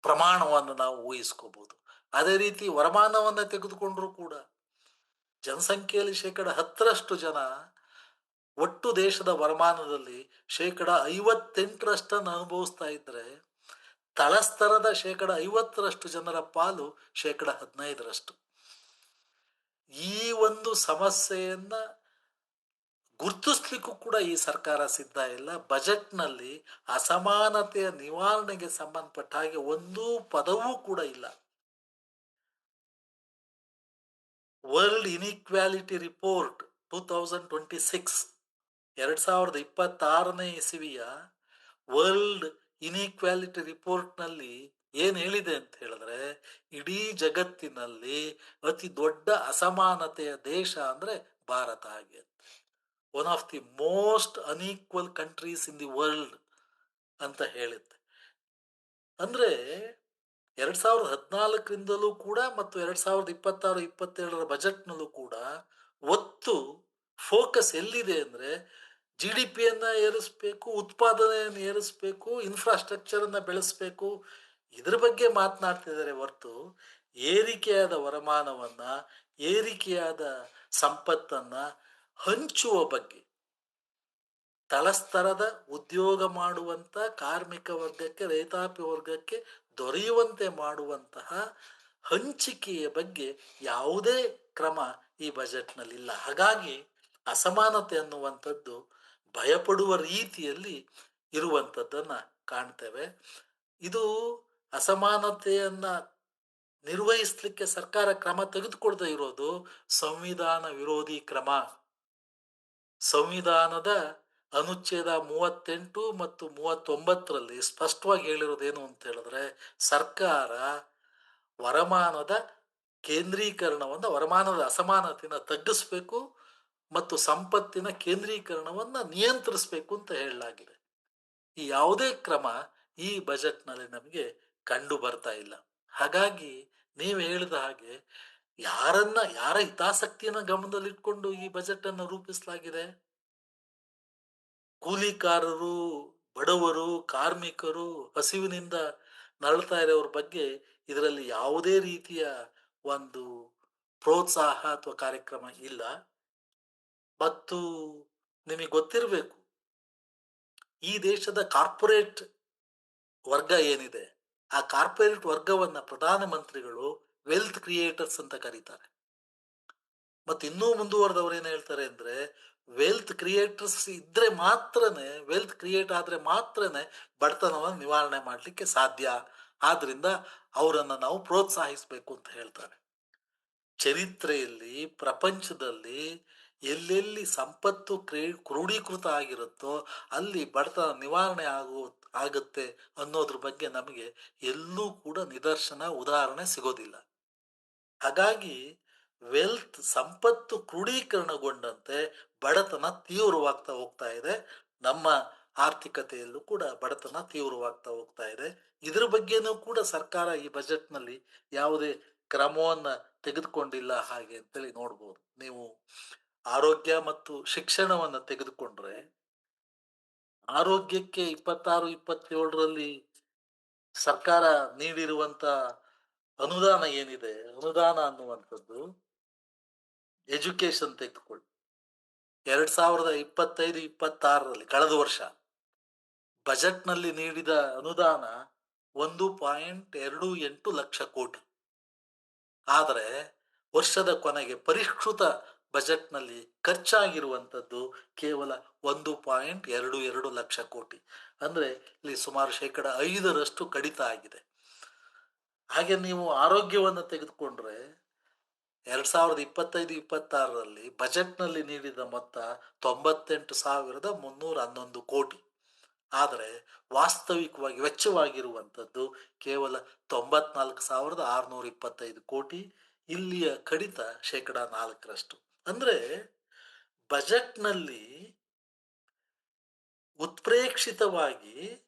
ಪ್ರಮಾಣವನ್ನು ನಾವು ಊಹಿಸ್ಕೋಬಹುದು. ಅದೇ ರೀತಿ ವರಮಾನವನ್ನು ತೆಗೆದುಕೊಂಡ್ರೂ ಕೂಡ ಜನಸಂಖ್ಯೆಯಲ್ಲಿ 10% ಜನ ಒಟ್ಟು ದೇಶದ ವರಮಾನದಲ್ಲಿ 58% ಅನುಭವಿಸ್ತಾ ಇದ್ರೆ, ತಳಸ್ತರದ 50% ಜನರ ಪಾಲು 15%. ಈ ಒಂದು ಸಮಸ್ಯೆಯನ್ನ ಗುರುತಿಸ್ಲಿಕ್ಕೂ ಕೂಡ ಈ ಸರ್ಕಾರ ಸಿದ್ಧ ಇಲ್ಲ. ಬಜೆಟ್ನಲ್ಲಿ ಅಸಮಾನತೆಯ ನಿವಾರಣೆಗೆ ಸಂಬಂಧಪಟ್ಟ ಹಾಗೆ ಒಂದೂ ಪದವೂ ಕೂಡ ಇಲ್ಲ. ವರ್ಲ್ಡ್ ಇನ್ಇಕ್ವಾಲಿಟಿ ರಿಪೋರ್ಟ್ 2026 2026ನೇ ಇಸವಿಯ ವರ್ಲ್ಡ್ ಇನ್ಇಕ್ವಾಲಿಟಿ ರಿಪೋರ್ಟ್ನಲ್ಲಿ ಏನ್ ಹೇಳಿದೆ ಅಂತ ಹೇಳಿದ್ರೆ, ಇಡೀ ಜಗತ್ತಿನಲ್ಲಿ ಅತಿ ದೊಡ್ಡ ಅಸಮಾನತೆಯ ದೇಶ ಅಂದ್ರೆ ಭಾರತ ಆಗಿದೆ. One of the most unequal countries in the world ಅಂತ ಹೇಳುತ್ತೆ. ಅಂದ್ರೆ 2014ರಿಂದಲೂ ಕೂಡ ಮತ್ತು 2026-27 ಬಜೆಟ್ನಲ್ಲೂ ಕೂಡ ಒತ್ತು ಫೋಕಸ್ ಎಲ್ಲಿದೆ ಅಂದ್ರೆ GDP-ಯನ್ನ ಏರಿಸ್ಬೇಕು, ಉತ್ಪಾದನೆಯನ್ನು ಏರಿಸ್ಬೇಕು, ಇನ್ಫ್ರಾಸ್ಟ್ರಕ್ಚರ್ ಅನ್ನ ಬೆಳೆಸ್ಬೇಕು, ಇದ್ರ ಬಗ್ಗೆ ಮಾತನಾಡ್ತಿದ್ದಾರೆ ಹೊರತು ಏರಿಕೆಯಾದ ವರಮಾನವನ್ನ, ಏರಿಕೆಯಾದ ಸಂಪತ್ತನ್ನ ಹಂಚುವ ಬಗ್ಗೆ, ತಳಸ್ತರದ ಉದ್ಯೋಗ ಮಾಡುವಂತ ಕಾರ್ಮಿಕ ವರ್ಗಕ್ಕೆ, ರೈತಾಪಿ ವರ್ಗಕ್ಕೆ ದೊರೆಯುವಂತೆ ಮಾಡುವಂತಹ ಹಂಚಿಕೆಯ ಬಗ್ಗೆ ಯಾವುದೇ ಕ್ರಮ ಈ ಬಜೆಟ್ನಲ್ಲಿ ಇಲ್ಲ. ಹಾಗಾಗಿ ಅಸಮಾನತೆ ಅನ್ನುವಂಥದ್ದು ಭಯಪಡುವ ರೀತಿಯಲ್ಲಿ ಇರುವಂಥದ್ದನ್ನ ಕಾಣ್ತೇವೆ. ಇದು ಅಸಮಾನತೆಯನ್ನ ನಿರ್ವಹಿಸಲಿಕ್ಕೆ ಸರ್ಕಾರ ಕ್ರಮ ತೆಗೆದುಕೊಳ್ತಾ ಇರೋದು ಸಂವಿಧಾನ ವಿರೋಧಿ ಕ್ರಮ. ಸಂವಿಧಾನದ ಅನುಚ್ಛೇದ 38 ಮತ್ತು 39ರಲ್ಲಿ ಸ್ಪಷ್ಟವಾಗಿ ಹೇಳಿರೋದೇನು ಅಂತ ಹೇಳಿದ್ರೆ, ಸರ್ಕಾರ ವರಮಾನದ ಕೇಂದ್ರೀಕರಣವನ್ನ, ವರಮಾನದ ಅಸಮಾನತೆಯನ್ನು ತಗ್ಗಿಸ್ಬೇಕು ಮತ್ತು ಸಂಪತ್ತಿನ ಕೇಂದ್ರೀಕರಣವನ್ನ ನಿಯಂತ್ರಿಸಬೇಕು ಅಂತ ಹೇಳಲಾಗಿದೆ. ಈ ಯಾವುದೇ ಕ್ರಮ ಈ ಬಜೆಟ್ನಲ್ಲಿ ನಮಗೆ ಕಂಡು ಬರ್ತಾ ಇಲ್ಲ. ಹಾಗಾಗಿ ನೀವು ಹೇಳಿದ ಹಾಗೆ ಯಾರ ಹಿತಾಸಕ್ತಿಯನ್ನ ಗಮನದಲ್ಲಿಟ್ಕೊಂಡು ಈ ಬಜೆಟ್ ಅನ್ನು ರೂಪಿಸಲಾಗಿದೆ? ಕೂಲಿಕಾರರು, ಬಡವರು, ಕಾರ್ಮಿಕರು, ಹಸಿವಿನಿಂದ ನರಳ್ತಾ ಇರೋರ ಬಗ್ಗೆ ಇದರಲ್ಲಿ ಯಾವುದೇ ರೀತಿಯ ಒಂದು ಪ್ರೋತ್ಸಾಹ ಅಥವಾ ಕಾರ್ಯಕ್ರಮ ಇಲ್ಲ. ಮತ್ತು ನಿಮಗೆ ಗೊತ್ತಿರಬೇಕು, ಈ ದೇಶದ ಕಾರ್ಪೊರೇಟ್ ವರ್ಗ ಏನಿದೆ, ಆ ಕಾರ್ಪೊರೇಟ್ ವರ್ಗವನ್ನ ಪ್ರಧಾನಮಂತ್ರಿಗಳು ವೆಲ್ತ್ ಕ್ರಿಯೇಟರ್ಸ್ ಅಂತ ಕರೀತಾರೆ. ಮತ್ತು ಇನ್ನೂ ಮುಂದುವರೆದವ್ರು ಏನ್ ಹೇಳ್ತಾರೆ ಅಂದ್ರೆ, ವೆಲ್ತ್ ಕ್ರಿಯೇಟರ್ಸ್ ಇದ್ರೆ ಮಾತ್ರನೇ, ವೆಲ್ತ್ ಕ್ರಿಯೇಟ್ ಆದ್ರೆ ಮಾತ್ರನೇ ಬಡತನವನ್ನು ನಿವಾರಣೆ ಮಾಡಲಿಕ್ಕೆ ಸಾಧ್ಯ. ಆದ್ರಿಂದ ಅವರನ್ನ ನಾವು ಪ್ರೋತ್ಸಾಹಿಸಬೇಕು ಅಂತ ಹೇಳ್ತಾರೆ. ಚರಿತ್ರೆಯಲ್ಲಿ, ಪ್ರಪಂಚದಲ್ಲಿ ಎಲ್ಲೆಲ್ಲಿ ಸಂಪತ್ತು ಕ್ರೋಢೀಕೃತ ಆಗಿರುತ್ತೋ ಅಲ್ಲಿ ಬಡತನ ನಿವಾರಣೆ ಆಗುತ್ತೆ ಅನ್ನೋದ್ರ ಬಗ್ಗೆ ನಮಗೆ ಎಲ್ಲೂ ಕೂಡ ನಿದರ್ಶನ, ಉದಾಹರಣೆ ಸಿಗೋದಿಲ್ಲ. ಹಾಗಾಗಿ ಸಂಪತ್ತು ಕ್ರೋಢೀಕರಣಗೊಂಡಂತೆ ಬಡತನ ತೀವ್ರವಾಗ್ತಾ ಹೋಗ್ತಾ ಇದೆ. ನಮ್ಮ ಆರ್ಥಿಕತೆಯಲ್ಲೂ ಕೂಡ ಬಡತನ ತೀವ್ರವಾಗ್ತಾ ಹೋಗ್ತಾ ಇದೆ. ಇದ್ರ ಬಗ್ಗೆನೂ ಕೂಡ ಸರ್ಕಾರ ಈ ಬಜೆಟ್ನಲ್ಲಿ ಯಾವುದೇ ಕ್ರಮವನ್ನ ತೆಗೆದುಕೊಂಡಿಲ್ಲ ಹಾಗೆ ಅಂತೇಳಿ ನೋಡ್ಬೋದು. ನೀವು ಆರೋಗ್ಯ ಮತ್ತು ಶಿಕ್ಷಣವನ್ನ ತೆಗೆದುಕೊಂಡ್ರೆ, ಆರೋಗ್ಯಕ್ಕೆ 26-27ರಲ್ಲಿ ಸರ್ಕಾರ ನೀಡಿರುವಂತ ಅನುದಾನ ಏನಿದೆ, ಅನುದಾನ ಅನ್ನುವಂಥದ್ದು, ಎಜುಕೇಶನ್ ತೆಗೆದುಕೊಳ್ಳಿ, 2025-26ರಲ್ಲಿ ಕಳೆದ ವರ್ಷ ಬಜೆಟ್ನಲ್ಲಿ ನೀಡಿದ ಅನುದಾನ 1.28 ಲಕ್ಷ ಕೋಟಿ. ಆದರೆ ವರ್ಷದ ಕೊನೆಗೆ ಪರಿಷ್ಕೃತ ಬಜೆಟ್ನಲ್ಲಿ ಖರ್ಚಾಗಿರುವಂಥದ್ದು ಕೇವಲ 1.22 ಲಕ್ಷ ಕೋಟಿ. ಅಂದ್ರೆ ಇಲ್ಲಿ ಸುಮಾರು 5% ಕಡಿತ ಆಗಿದೆ. ಹಾಗೆ ನೀವು ಆರೋಗ್ಯವನ್ನು ತೆಗೆದುಕೊಂಡ್ರೆ 2025-26ರಲ್ಲಿ ಬಜೆಟ್ನಲ್ಲಿ ನೀಡಿದ ಮೊತ್ತ 98,311 ಕೋಟಿ. ಆದರೆ ವಾಸ್ತವಿಕವಾಗಿ ವೆಚ್ಚವಾಗಿರುವಂಥದ್ದು ಕೇವಲ 94,625 ಕೋಟಿ. ಇಲ್ಲಿಯ ಕಡಿತ 4%. ಅಂದ್ರೆ ಬಜೆಟ್ನಲ್ಲಿ ಉತ್ಪ್ರೇಕ್ಷಿತವಾಗಿ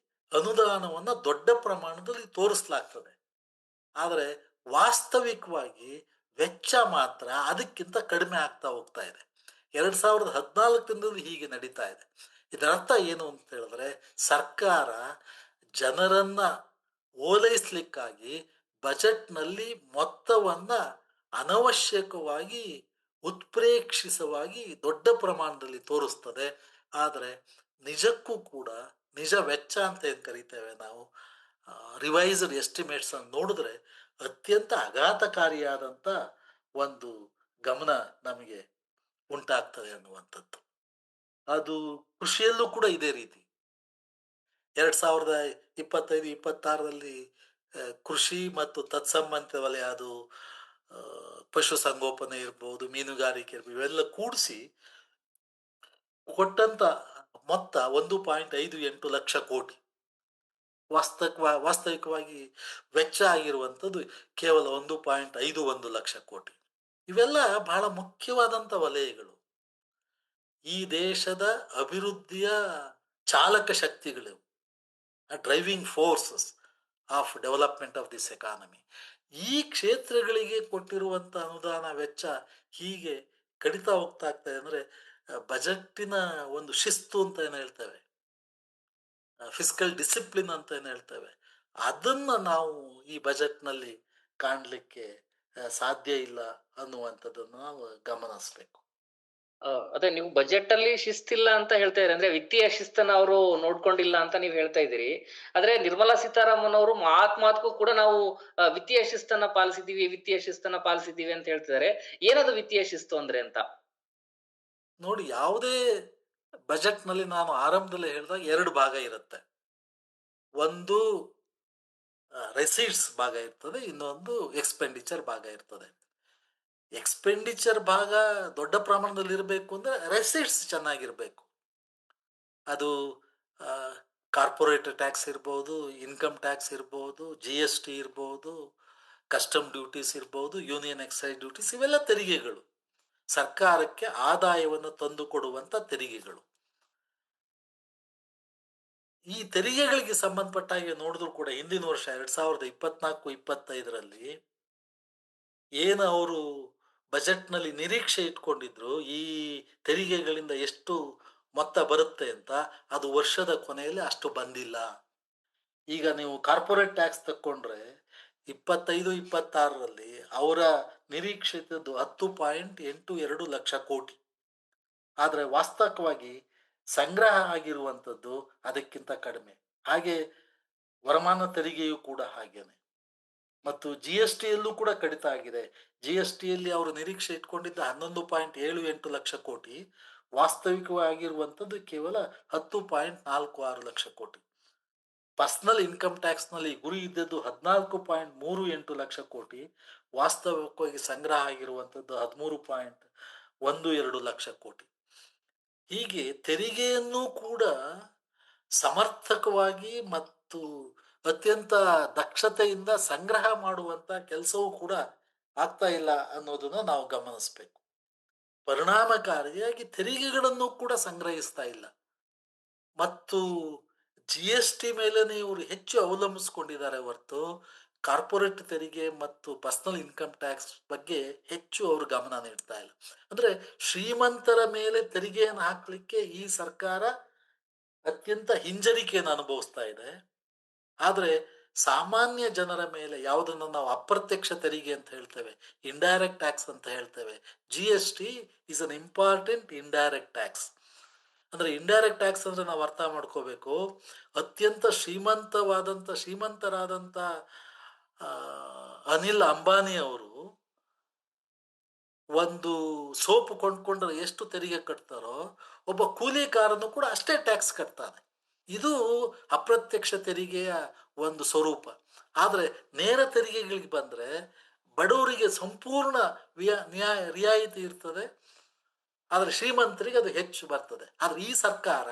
ಅನುದಾನವನ್ನ ದೊಡ್ಡ ಪ್ರಮಾಣದಲ್ಲಿ ತೋರಿಸಲಾಗ್ತದೆ, ಆದರೆ ವಾಸ್ತವಿಕವಾಗಿ ವೆಚ್ಚ ಮಾತ್ರ ಅದಕ್ಕಿಂತ ಕಡಿಮೆ ಆಗ್ತಾ ಹೋಗ್ತಾ ಇದೆ. 2014ರಿಂದಲೂ ಹೀಗೆ ನಡೀತಾ ಇದೆ. ಇದರರ್ಥ ಏನು ಅಂತ ಹೇಳಿದ್ರೆ, ಸರ್ಕಾರ ಜನರನ್ನ ಓಲೈಸ್ಲಿಕ್ಕಾಗಿ ಬಜೆಟ್ನಲ್ಲಿ ಮೊತ್ತವನ್ನ ಅನವಶ್ಯಕವಾಗಿ ಉತ್ಪ್ರೇಕ್ಷಿತವಾಗಿ ದೊಡ್ಡ ಪ್ರಮಾಣದಲ್ಲಿ ತೋರಿಸ್ತದೆ. ಆದರೆ ನಿಜಕ್ಕೂ ಕೂಡ ನಿಜ ವೆಚ್ಚ ಅಂತ ಏನ್ ಕರಿತೇವೆ ನಾವು, ರಿವೈಸ್ಡ್ ಎಸ್ಟಿಮೇಟ್ಸ್ ಅನ್ನು ನೋಡಿದ್ರೆ ಅತ್ಯಂತ ಆಘಾತಕಾರಿಯಾದಂತ ಒಂದು ಗಮನ ನಮಗೆ ಉಂಟಾಗ್ತದೆ ಅನ್ನುವಂಥದ್ದು. ಅದು ಕೃಷಿಯಲ್ಲೂ ಕೂಡ ಇದೇ ರೀತಿ. 2025-26ರಲ್ಲಿ ಕೃಷಿ ಮತ್ತು ತತ್ಸಂಬಂಧಿತ ವಲಯ, ಅದು ಪಶು ಸಂಗೋಪನೆ ಇರ್ಬೋದು, ಮೀನುಗಾರಿಕೆ ಇರ್ಬೋದು, ಇವೆಲ್ಲ ಕೂಡಿಸಿ ಕೊಟ್ಟಂತ ಮೊತ್ತ 1.58 ಲಕ್ಷ ಕೋಟಿ. ವಾಸ್ತವಿಕವಾಗಿ ವೆಚ್ಚ ಆಗಿರುವಂಥದ್ದು ಕೇವಲ 1.51 ಲಕ್ಷ ಕೋಟಿ. ಇವೆಲ್ಲ ಬಹಳ ಮುಖ್ಯವಾದಂಥ ವಲಯಗಳು. ಈ ದೇಶದ ಅಭಿವೃದ್ಧಿಯ ಚಾಲಕ ಶಕ್ತಿಗಳು, driving forces of development of this economy. ಈ ಕ್ಷೇತ್ರಗಳಿಗೆ ಕೊಟ್ಟಿರುವಂಥ ಅನುದಾನ ವೆಚ್ಚ ಹೀಗೆ ಕಡಿತಾ ಹೋಗ್ತಾ ಇದೆ ಅಂದರೆ ಬಜೆಟ್ಟಿನ ಒಂದು ಶಿಸ್ತು ಅಂತ ಏನು ಹೇಳ್ತೇವೆ, ಫಿಸ್ಕಲ್ ಡಿಸಿಪ್ಲಿನ್ ಅಂತ ಏನು ಹೇಳ್ತೇವೆ, ಅದನ್ನ ನಾವು ಈ ಬಜೆಟ್ನಲ್ಲಿ ಕಾಣಲಿಕ್ಕೆ ಸಾಧ್ಯ ಇಲ್ಲ ಅನ್ನುವಂಥದ್ದನ್ನು ನಾವು ಗಮನಿಸಬೇಕು. ಅದೇ ನೀವು ಬಜೆಟ್ ಅಲ್ಲಿ ಶಿಸ್ತಿಲ್ಲ ಅಂತ ಹೇಳ್ತಾ ಇದ್ರಿ, ಅಂದ್ರೆ ವಿತ್ತೀಯ ಶಿಸ್ತನ್ನ ಅವರು ನೋಡ್ಕೊಂಡಿಲ್ಲ ಅಂತ ನೀವು ಹೇಳ್ತಾ ಇದ್ದೀರಿ. ಆದ್ರೆ ನಿರ್ಮಲಾ ಸೀತಾರಾಮನ್ ಅವರು ಮಾತ್ಗೂ ಕೂಡ ನಾವು ವಿತ್ತೀಯ ಶಿಸ್ತನ್ನ ಪಾಲಿಸಿದ್ದೀವಿ ಅಂತ ಹೇಳ್ತಿದ್ದಾರೆ. ಏನದು ವಿತ್ತೀಯ ಶಿಸ್ತು ಅಂದ್ರೆ ಅಂತ? ನೋಡಿ, ಯಾವುದೇ ಬಜೆಟ್ನಲ್ಲಿ ನಾನು ಆರಂಭದಲ್ಲಿ ಹೇಳಿದಾಗ 2 ಭಾಗ ಇರುತ್ತೆ. ಒಂದು ರೆಸೀಟ್ಸ್ ಭಾಗ ಇರ್ತದೆ, ಇನ್ನೊಂದು ಎಕ್ಸ್ಪೆಂಡಿಚರ್ ಭಾಗ ಇರ್ತದೆ. ಎಕ್ಸ್ಪೆಂಡಿಚರ್ ಭಾಗ ದೊಡ್ಡ ಪ್ರಮಾಣದಲ್ಲಿ ಇರಬೇಕು ಅಂದ್ರೆ ರೆಸೀಟ್ಸ್ ಚೆನ್ನಾಗಿರ್ಬೇಕು. ಅದು ಕಾರ್ಪೊರೇಟ್ ಟ್ಯಾಕ್ಸ್ ಇರ್ಬೋದು, ಇನ್ಕಮ್ ಟ್ಯಾಕ್ಸ್ ಇರ್ಬೋದು, GST ಇರ್ಬೋದು, ಕಸ್ಟಮ್ ಡ್ಯೂಟೀಸ್ ಇರ್ಬೋದು, ಯೂನಿಯನ್ ಎಕ್ಸೈಸ್ ಡ್ಯೂಟೀಸ್, ಇವೆಲ್ಲ ತೆರಿಗೆಗಳು, ಸರ್ಕಾರಕ್ಕೆ ಆದಾಯವನ್ನು ತಂದು ಕೊಡುವಂತ ತೆರಿಗೆಗಳು. ಈ ತೆರಿಗೆಗಳಿಗೆ ಸಂಬಂಧಪಟ್ಟ ಹಾಗೆ ನೋಡಿದ್ರು ಕೂಡ ಹಿಂದಿನ ವರ್ಷ 2024-25ರಲ್ಲಿ ಏನು ಅವರು ಬಜೆಟ್ನಲ್ಲಿ ನಿರೀಕ್ಷೆ ಇಟ್ಕೊಂಡಿದ್ರು, ಈ ತೆರಿಗೆಗಳಿಂದ ಎಷ್ಟು ಮೊತ್ತ ಬರುತ್ತೆ ಅಂತ, ಅದು ವರ್ಷದ ಕೊನೆಯಲ್ಲಿ ಅಷ್ಟು ಬಂದಿಲ್ಲ. ಈಗ ನೀವು ಕಾರ್ಪೊರೇಟ್ ಟ್ಯಾಕ್ಸ್ ತಕ್ಕೊಂಡ್ರೆ 25-26ರಲ್ಲಿ ಅವರ ನಿರೀಕ್ಷಿತದ್ದು 10.82 ಲಕ್ಷ ಕೋಟಿ. ಆದರೆ ವಾಸ್ತವಿಕವಾಗಿ ಸಂಗ್ರಹ ಆಗಿರುವಂಥದ್ದು ಅದಕ್ಕಿಂತ ಕಡಿಮೆ. ಹಾಗೆ ವರಮಾನ ತೆರಿಗೆಯೂ ಕೂಡ ಹಾಗೇನೆ. ಮತ್ತು GSTಯಲ್ಲೂ ಕೂಡ ಕಡಿತ ಆಗಿದೆ. GSTಯಲ್ಲಿ ಅವರು ನಿರೀಕ್ಷೆ ಇಟ್ಕೊಂಡಿದ್ದ 11.78 ಲಕ್ಷ ಕೋಟಿ, ವಾಸ್ತವಿಕವಾಗಿರುವಂಥದ್ದು ಕೇವಲ 10.46 ಲಕ್ಷ ಕೋಟಿ. ಪರ್ಸನಲ್ ಇನ್ಕಮ್ ಟ್ಯಾಕ್ಸ್ನಲ್ಲಿ ಗುರಿ ಇದ್ದದ್ದು 14.38 ಲಕ್ಷ ಕೋಟಿ, ವಾಸ್ತವಿಕವಾಗಿ ಸಂಗ್ರಹ ಆಗಿರುವಂಥದ್ದು 13.12 ಲಕ್ಷ ಕೋಟಿ. ಹೀಗೆ ತೆರಿಗೆಯನ್ನು ಕೂಡ ಸಮರ್ಥಕವಾಗಿ ಮತ್ತು ಅತ್ಯಂತ ದಕ್ಷತೆಯಿಂದ ಸಂಗ್ರಹ ಮಾಡುವಂತ ಕೆಲಸವೂ ಕೂಡ ಆಗ್ತಾ ಇಲ್ಲ ಅನ್ನೋದನ್ನ ನಾವು ಗಮನಿಸಬೇಕು. ಪರಿಣಾಮಕಾರಿಯಾಗಿ ತೆರಿಗೆಗಳನ್ನು ಕೂಡ ಸಂಗ್ರಹಿಸ್ತಾ ಇಲ್ಲ ಮತ್ತು GST ಮೇಲೆ ಇವರು ಹೆಚ್ಚು ಅವಲಂಬಿಸ್ಕೊಂಡಿದ್ದಾರೆ ಹೊರತು ಕಾರ್ಪೊರೇಟ್ ತೆರಿಗೆ ಮತ್ತು ಪರ್ಸನಲ್ ಇನ್ಕಮ್ ಟ್ಯಾಕ್ಸ್ ಬಗ್ಗೆ ಹೆಚ್ಚು ಅವರು ಗಮನ ನೀಡ್ತಾ ಇಲ್ಲ. ಅಂದ್ರೆ ಶ್ರೀಮಂತರ ಮೇಲೆ ತೆರಿಗೆಯನ್ನು ಹಾಕ್ಲಿಕ್ಕೆ ಈ ಸರ್ಕಾರ ಅತ್ಯಂತ ಹಿಂಜರಿಕೆಯನ್ನು ಅನುಭವಿಸ್ತಾ ಇದೆ. ಆದರೆ ಸಾಮಾನ್ಯ ಜನರ ಮೇಲೆ ಯಾವುದನ್ನು ನಾವು ಅಪ್ರತ್ಯಕ್ಷ ತೆರಿಗೆ ಅಂತ ಹೇಳ್ತೇವೆ, ಇಂಡೈರೆಕ್ಟ್ ಟ್ಯಾಕ್ಸ್ ಅಂತ ಹೇಳ್ತೇವೆ, GST is an important indirect tax. ಅಂದ್ರೆ ಇಂಡೈರೆಕ್ಟ್ ಟ್ಯಾಕ್ಸ್ ಅಂದ್ರೆ ನಾವು ಅರ್ಥ ಮಾಡ್ಕೋಬೇಕು, ಅತ್ಯಂತ ಶ್ರೀಮಂತರಾದಂಥ ಅನಿಲ್ ಅಂಬಾನಿ ಅವರು ಒಂದು ಸೋಪ್ ಕೊಂಡ್ಕೊಂಡ್ರೆ ಎಷ್ಟು ತೆರಿಗೆ ಕಟ್ತಾರೋ, ಒಬ್ಬ ಕೂಲಿಕಾರನು ಕೂಡ ಅಷ್ಟೇ ಟ್ಯಾಕ್ಸ್ ಕಟ್ತಾನೆ. ಇದು ಅಪ್ರತ್ಯಕ್ಷ ತೆರಿಗೆಯ ಒಂದು ಸ್ವರೂಪ. ಆದರೆ ನೇರ ತೆರಿಗೆಗಳಿಗೆ ಬಂದರೆ ಬಡವರಿಗೆ ಸಂಪೂರ್ಣ ರಿಯಾಯಿತಿ ಇರ್ತದೆ, ಆದರೆ ಶ್ರೀಮಂತರಿಗೆ ಅದು ಹೆಚ್ಚು ಬರ್ತದೆ. ಆದರೆ ಈ ಸರ್ಕಾರ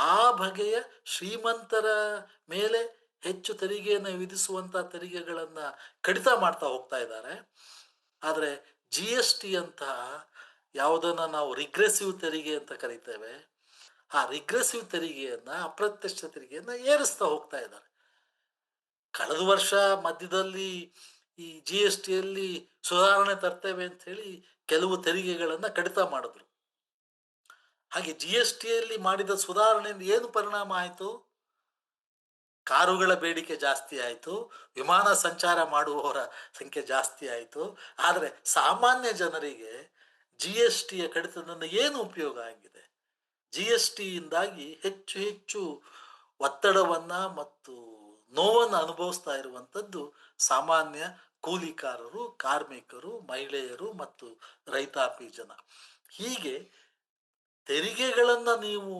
ಆ ಬಗೆಯ ಶ್ರೀಮಂತರ ಮೇಲೆ ಹೆಚ್ಚು ತೆರಿಗೆಯನ್ನು ವಿಧಿಸುವಂಥ ತೆರಿಗೆಗಳನ್ನು ಕಡಿತ ಮಾಡ್ತಾ ಹೋಗ್ತಾ ಇದ್ದಾರೆ. ಆದರೆ GST ಅಂತಹ ಯಾವುದನ್ನು ನಾವು ರಿಗ್ರೆಸಿವ್ ತೆರಿಗೆ ಅಂತ ಕರಿತೇವೆ, ಆ ರಿಗ್ರೆಸಿವ್ ತೆರಿಗೆಯನ್ನು, ಅಪ್ರತ್ಯಕ್ಷ ತೆರಿಗೆಯನ್ನು ಏರಿಸ್ತಾ ಹೋಗ್ತಾ ಇದ್ದಾರೆ. ಕಳೆದ ವರ್ಷ ಮಧ್ಯದಲ್ಲಿ ಈ GSTಯಲ್ಲಿ ಸುಧಾರಣೆ ತರ್ತೇವೆ ಅಂತ ಹೇಳಿ ಕೆಲವು ತೆರಿಗೆಗಳನ್ನು ಕಡಿತ ಮಾಡಿದ್ರು. ಹಾಗೆ GSTಯಲ್ಲಿ ಮಾಡಿದ ಸುಧಾರಣೆಯಿಂದ ಏನು ಪರಿಣಾಮ ಆಯಿತು? ಕಾರುಗಳ ಬೇಡಿಕೆ ಜಾಸ್ತಿ ಆಯಿತು, ವಿಮಾನ ಸಂಚಾರ ಮಾಡುವವರ ಸಂಖ್ಯೆ ಜಾಸ್ತಿ ಆಯಿತು. ಆದರೆ ಸಾಮಾನ್ಯ ಜನರಿಗೆ GSTಯ ಕಡಿತದಿಂದ ಏನು ಉಪಯೋಗ ಆಗಿದೆ? GSTಯಿಂದಾಗಿ ಹೆಚ್ಚು ಹೆಚ್ಚು ಒತ್ತಡವನ್ನ ಮತ್ತು ನೋವನ್ನು ಅನುಭವಿಸ್ತಾ ಇರುವಂಥದ್ದು ಸಾಮಾನ್ಯ ಕೂಲಿಕಾರರು, ಕಾರ್ಮಿಕರು, ಮಹಿಳೆಯರು ಮತ್ತು ರೈತಾಪಿ ಜನ. ಹೀಗೆ ತೆರಿಗೆಗಳನ್ನು ನೀವು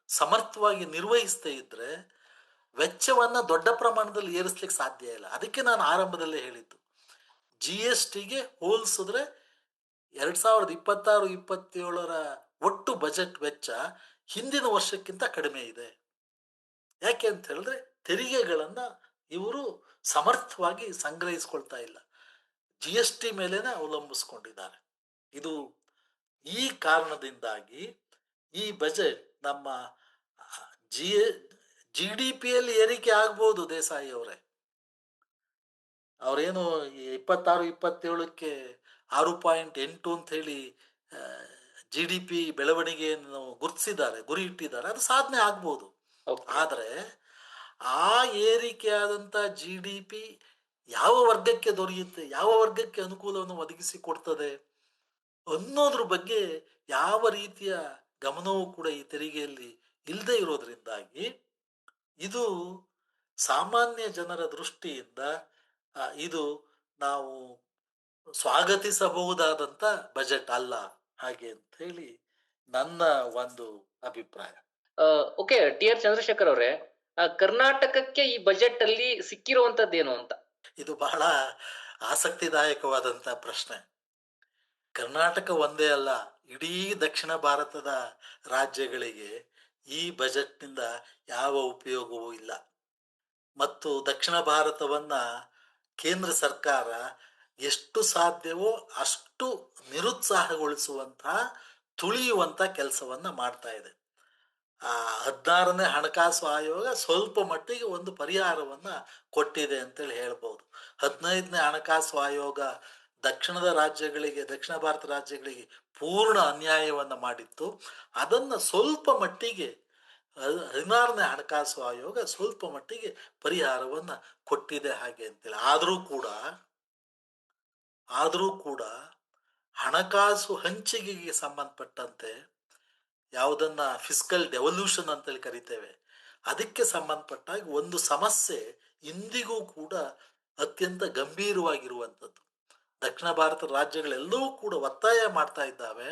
ಸಮರ್ಥವಾಗಿ ನಿರ್ವಹಿಸದೇ ಇದ್ರೆ ವೆಚ್ಚವನ್ನ ದೊಡ್ಡ ಪ್ರಮಾಣದಲ್ಲಿ ಏರಿಸ್ಲಿಕ್ಕೆ ಸಾಧ್ಯ ಇಲ್ಲ. ಅದಕ್ಕೆ ನಾನು ಆರಂಭದಲ್ಲೇ ಹೇಳಿದ್ದು, GSTಗೆ ಹೋಲಿಸಿದ್ರೆ 2026-27ರ ಒಟ್ಟು ಬಜೆಟ್ ವೆಚ್ಚ ಹಿಂದಿನ ವರ್ಷಕ್ಕಿಂತ ಕಡಿಮೆ ಇದೆ. ಯಾಕೆ ಅಂತ ಹೇಳಿದ್ರೆ ತೆರಿಗೆಗಳನ್ನ ಇವರು ಸಮರ್ಥವಾಗಿ ಸಂಗ್ರಹಿಸ್ಕೊಳ್ತಾ ಇಲ್ಲ. GST ಮೇಲೇನೆ ಅವಲಂಬಿಸ್ಕೊಂಡಿದ್ದಾರೆ. ಇದು ಈ ಕಾರಣದಿಂದಾಗಿ ಈ ಬಜೆಟ್ ನಮ್ಮ ಜಿ GDPಯಲ್ಲಿ ಏರಿಕೆ ಆಗ್ಬೋದು ದೇಸಾಯಿ ಅವರೇ. ಅವ್ರೇನು 26-27ಕ್ಕೆ 6.8 ಅಂತ ಹೇಳಿ GDP ಬೆಳವಣಿಗೆಯನ್ನು ಗುರುತಿಸಿದ್ದಾರೆ, ಗುರಿ ಇಟ್ಟಿದ್ದಾರೆ. ಅದು ಸಾಧನೆ ಆಗ್ಬೋದು. ಓಕೆ. ಆದರೆ ಆ ಏರಿಕೆಯಾದಂಥ GDP ಯಾವ ವರ್ಗಕ್ಕೆ ದೊರೆಯುತ್ತೆ, ಯಾವ ವರ್ಗಕ್ಕೆ ಅನುಕೂಲವನ್ನು ಒದಗಿಸಿ ಕೊಡ್ತದೆ ಅನ್ನೋದ್ರ ಬಗ್ಗೆ ಯಾವ ರೀತಿಯ ಗಮನವೂ ಕೂಡ ಈ ತೆರಿಗೆಯಲ್ಲಿ ಇಲ್ಲದೆ ಇರೋದ್ರಿಂದಾಗಿ ಇದು ಸಾಮಾನ್ಯ ಜನರ ದೃಷ್ಟಿಯಿಂದ ಇದು ನಾವು ಸ್ವಾಗತಿಸಬಹುದಾದಂಥ ಬಜೆಟ್ ಅಲ್ಲ ಹಾಗೆ ಅಂತ ಹೇಳಿ ನನ್ನ ಒಂದು ಅಭಿಪ್ರಾಯ. ಓಕೆ, ಟಿ.ಆರ್. ಚಂದ್ರಶೇಖರ್ ಅವರೇ, ಕರ್ನಾಟಕಕ್ಕೆ ಈ ಬಜೆಟ್ ಅಲ್ಲಿ ಸಿಕ್ಕಿರುವಂತದ್ದೇನು ಅಂತ? ಇದು ಬಹಳ ಆಸಕ್ತಿದಾಯಕವಾದಂಥ ಪ್ರಶ್ನೆ. ಕರ್ನಾಟಕ ಒಂದೇ ಅಲ್ಲ, ಇಡೀ ದಕ್ಷಿಣ ಭಾರತದ ರಾಜ್ಯಗಳಿಗೆ ಈ ಬಜೆಟ್ನಿಂದ ಯಾವ ಉಪಯೋಗವೂ ಇಲ್ಲ. ಮತ್ತು ದಕ್ಷಿಣ ಭಾರತವನ್ನ ಕೇಂದ್ರ ಸರ್ಕಾರ ಎಷ್ಟು ಸಾಧ್ಯವೋ ಅಷ್ಟು ನಿರುತ್ಸಾಹಗೊಳಿಸುವಂತಹ, ತುಳಿಯುವಂಥ ಕೆಲಸವನ್ನ ಮಾಡ್ತಾ ಇದೆ. 16ನೇ ಹಣಕಾಸು ಆಯೋಗ ಸ್ವಲ್ಪ ಮಟ್ಟಿಗೆ ಒಂದು ಪರಿಹಾರವನ್ನ ಕೊಟ್ಟಿದೆ ಅಂತೇಳಿ ಹೇಳ್ಬೋದು. 15ನೇ ಹಣಕಾಸು ಆಯೋಗ ದಕ್ಷಿಣ ಭಾರತ ರಾಜ್ಯಗಳಿಗೆ ಪೂರ್ಣ ಅನ್ಯಾಯವನ್ನ ಮಾಡಿತ್ತು. ಅದನ್ನ ಸ್ವಲ್ಪ ಮಟ್ಟಿಗೆ 16ನೇ ಹಣಕಾಸು ಆಯೋಗ ಸ್ವಲ್ಪ ಮಟ್ಟಿಗೆ ಪರಿಹಾರವನ್ನ ಕೊಟ್ಟಿದೆ ಹಾಗೆ ಅಂತೇಳಿ. ಆದರೂ ಕೂಡ ಹಣಕಾಸು ಹಂಚಿಕೆಗೆ ಸಂಬಂಧಪಟ್ಟಂತೆ ಯಾವುದನ್ನ ಫಿಸ್ಕಲ್ ಡೆವಲ್ಯೂಷನ್ ಅಂತೇಳಿ ಕರಿತೇವೆ, ಅದಕ್ಕೆ ಸಂಬಂಧಪಟ್ಟಾಗಿ ಒಂದು ಸಮಸ್ಯೆ ಇಂದಿಗೂ ಕೂಡ ಅತ್ಯಂತ ಗಂಭೀರವಾಗಿರುವಂಥದ್ದು. ದಕ್ಷಿಣ ಭಾರತ ರಾಜ್ಯಗಳೆಲ್ಲವೂ ಕೂಡ ಒತ್ತಾಯ ಮಾಡ್ತಾ ಇದ್ದಾವೆ,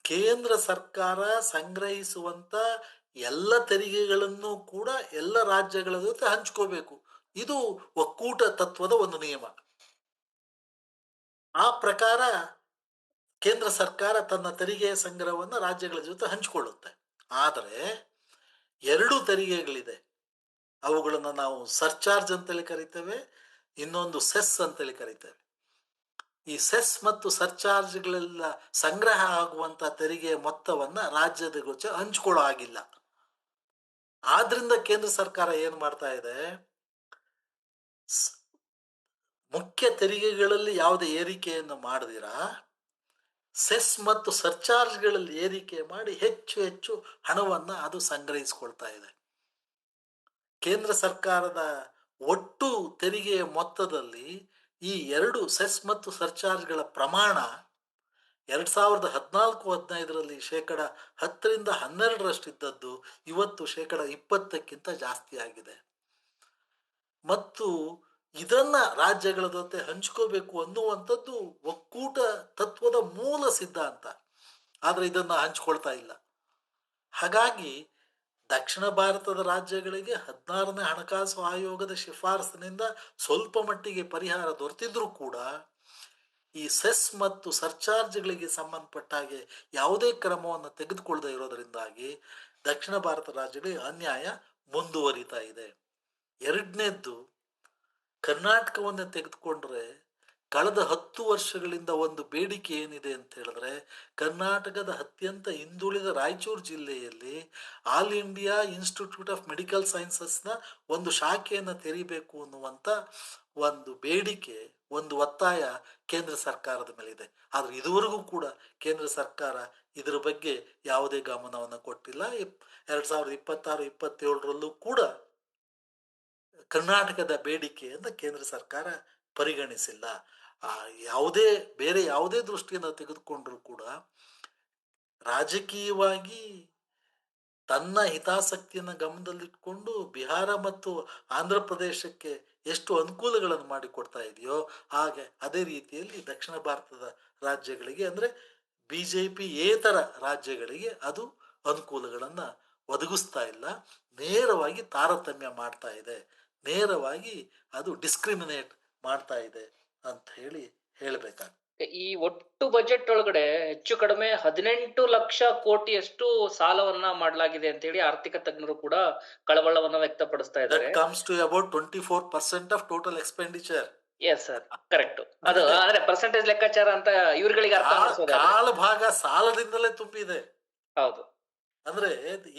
ಕೇಂದ್ರ ಸರ್ಕಾರ ಸಂಗ್ರಹಿಸುವಂತ ಎಲ್ಲ ತೆರಿಗೆಗಳನ್ನು ಕೂಡ ಎಲ್ಲ ರಾಜ್ಯಗಳ ಜೊತೆ ಹಂಚ್ಕೋಬೇಕು. ಇದು ಒಕ್ಕೂಟ ತತ್ವದ ಒಂದು ನಿಯಮ. ಆ ಪ್ರಕಾರ ಕೇಂದ್ರ ಸರ್ಕಾರ ತನ್ನ ತೆರಿಗೆಯ ಸಂಗ್ರಹವನ್ನು ರಾಜ್ಯಗಳ ಜೊತೆ ಹಂಚಿಕೊಳ್ಳುತ್ತೆ. ಆದರೆ 2 ತೆರಿಗೆಗಳಿದೆ. ಅವುಗಳನ್ನು ನಾವು ಸರ್ಚಾರ್ಜ್ ಅಂತೇಳಿ ಕರಿತೇವೆ, ಇನ್ನೊಂದು ಸೆಸ್ ಅಂತೇಳಿ ಕರಿತೇವೆ. ಈ ಸೆಸ್ ಮತ್ತು ಸರ್ಚಾರ್ಜ್ಗಳೆಲ್ಲ ಸಂಗ್ರಹ ಆಗುವಂತ ತೆರಿಗೆಯ ಮೊತ್ತವನ್ನ ರಾಜ್ಯದ ಜೊತೆ ಹಂಚಿಕೊಳ್ಳೋ ಆಗಿಲ್ಲ. ಆದ್ರಿಂದ ಕೇಂದ್ರ ಸರ್ಕಾರ ಏನ್ ಮಾಡ್ತಾ ಇದೆ, ಮುಖ್ಯ ತೆರಿಗೆಗಳಲ್ಲಿ ಯಾವುದೇ ಏರಿಕೆಯನ್ನು ಮಾಡದಿರಾ ಸೆಸ್ ಮತ್ತು ಸರ್ಚಾರ್ಜ್ಗಳಲ್ಲಿ ಏರಿಕೆ ಮಾಡಿ ಹೆಚ್ಚು ಹಣವನ್ನ ಅದು ಸಂಗ್ರಹಿಸಿಕೊಳ್ತಾ ಇದೆ. ಕೇಂದ್ರ ಸರ್ಕಾರದ ಒಟ್ಟು ತೆರಿಗೆಯ ಮೊತ್ತದಲ್ಲಿ ಈ 2 ಸೆಸ್ ಮತ್ತು ಸರ್ಚಾರ್ಜ್ಗಳ ಪ್ರಮಾಣ 2014-15ರಲ್ಲಿ 10%-12% ಇವತ್ತು 20%ಕ್ಕಿಂತ ಜಾಸ್ತಿ ಆಗಿದೆ. ಮತ್ತು ಇದನ್ನ ರಾಜ್ಯಗಳ ಜೊತೆ ಹಂಚ್ಕೋಬೇಕು ಅನ್ನುವಂಥದ್ದು ಒಕ್ಕೂಟ ತತ್ವದ ಮೂಲ ಸಿದ್ಧಾಂತ. ಆದ್ರೆ ಇದನ್ನ ಹಂಚ್ಕೊಳ್ತಾ ಇಲ್ಲ. ಹಾಗಾಗಿ ದಕ್ಷಿಣ ಭಾರತದ ರಾಜ್ಯಗಳಿಗೆ 16ನೇ ಹಣಕಾಸು ಆಯೋಗದ ಶಿಫಾರಸಿನಿಂದ ಸ್ವಲ್ಪ ಮಟ್ಟಿಗೆ ಪರಿಹಾರ ದೊರೆತಿದ್ರೂ ಕೂಡ ಈ ಸೆಸ್ ಮತ್ತು ಸರ್ಚಾರ್ಜ್ಗಳಿಗೆ ಸಂಬಂಧಪಟ್ಟ ಹಾಗೆ ಯಾವುದೇ ಕ್ರಮವನ್ನು ತೆಗೆದುಕೊಳ್ಳದೆ ಇರೋದರಿಂದಾಗಿ ದಕ್ಷಿಣ ಭಾರತ ರಾಜ್ಯಗಳಿಗೆ ಅನ್ಯಾಯ ಮುಂದುವರಿತಾ ಇದೆ. ಎರಡನೇದ್ದು, ಕರ್ನಾಟಕವನ್ನು ತೆಗೆದುಕೊಂಡ್ರೆ ಕಳೆದ 10 ವರ್ಷಗಳಿಂದ ಒಂದು ಬೇಡಿಕೆ ಏನಿದೆ ಅಂತ ಹೇಳಿದ್ರೆ, ಕರ್ನಾಟಕದ ಅತ್ಯಂತ ಹಿಂದುಳಿದ ರಾಯಚೂರು ಜಿಲ್ಲೆಯಲ್ಲಿ all India institute of medical ಸೈನ್ಸಸ್ನ ಒಂದು ಶಾಖೆಯನ್ನು ತೆರೀಬೇಕು ಅನ್ನುವಂಥ ಒಂದು ಬೇಡಿಕೆ, ಒಂದು ಒತ್ತಾಯ ಕೇಂದ್ರ ಸರ್ಕಾರದ ಮೇಲಿದೆ. ಆದರೆ ಇದುವರೆಗೂ ಕೂಡ ಕೇಂದ್ರ ಸರ್ಕಾರ ಇದರ ಬಗ್ಗೆ ಯಾವುದೇ ಗಮನವನ್ನು ಕೊಟ್ಟಿಲ್ಲ. 2026-27ರಲ್ಲೂ ಕೂಡ ಕರ್ನಾಟಕದ ಬೇಡಿಕೆಯನ್ನು ಕೇಂದ್ರ ಸರ್ಕಾರ ಪರಿಗಣಿಸಿಲ್ಲ. ಬೇರೆ ಯಾವುದೇ ದೃಷ್ಟಿಯಿಂದ ತೆಗೆದುಕೊಂಡ್ರೂ ಕೂಡ ರಾಜಕೀಯವಾಗಿ ತನ್ನ ಹಿತಾಸಕ್ತಿಯನ್ನು ಗಮನದಲ್ಲಿಟ್ಕೊಂಡು ಬಿಹಾರ ಮತ್ತು ಆಂಧ್ರ ಪ್ರದೇಶಕ್ಕೆ ಎಷ್ಟು ಅನುಕೂಲಗಳನ್ನು ಮಾಡಿಕೊಡ್ತಾ ಇದೆಯೋ ಹಾಗೆ ಅದೇ ರೀತಿಯಲ್ಲಿ ದಕ್ಷಿಣ ಭಾರತದ ರಾಜ್ಯಗಳಿಗೆ, ಅಂದರೆ BJP ಏತರ ರಾಜ್ಯಗಳಿಗೆ ಅದು ಅನುಕೂಲಗಳನ್ನು ಒದಗಿಸ್ತಾ ಇಲ್ಲ. ನೇರವಾಗಿ ತಾರತಮ್ಯ ಮಾಡ್ತಾ ಇದೆ, ನೇರವಾಗಿ ಅದು ಡಿಸ್ಕ್ರಿಮಿನೇಟ್ ಮಾಡ್ತಾ ಇದೆ ಅಂತ ಹೇಳಬೇಕಾಗ್ತದೆ. ಈ ಒಟ್ಟು ಬಜೆಟ್ ಒಳಗಡೆ ಹೆಚ್ಚು ಕಡಿಮೆ 18 ಲಕ್ಷ ಕೋಟಿಯಷ್ಟು ಸಾಲವನ್ನ ಮಾಡಲಾಗಿದೆ ಅಂತ ಹೇಳಿ ಆರ್ಥಿಕ ತಜ್ಞರು ಕೂಡ ಕಳವಳವನ್ನ ವ್ಯಕ್ತಪಡಿಸ್ತಾ ಇದ್ದಾರೆ. That comes to about 24% of total expenditure. Yes sir, correct. ಅದು ಅಂದ್ರೆ ಅಂದ್ರೆ ಪರ್ಸೆಂಟೇಜ್ ಲೆಕ್ಕಾಚಾರ ಅಂತ ಇವ್ರುಗಳಿಗೆ ಅರ್ಥ ಮಾಡಿಸೋದಾದ್ರೆ. ಕಾಲ ಭಾಗ ಸಾಲದಿಂದಲೇ ತುಂಬಿದೆ. ಹೌದು. ಅಂದ್ರೆ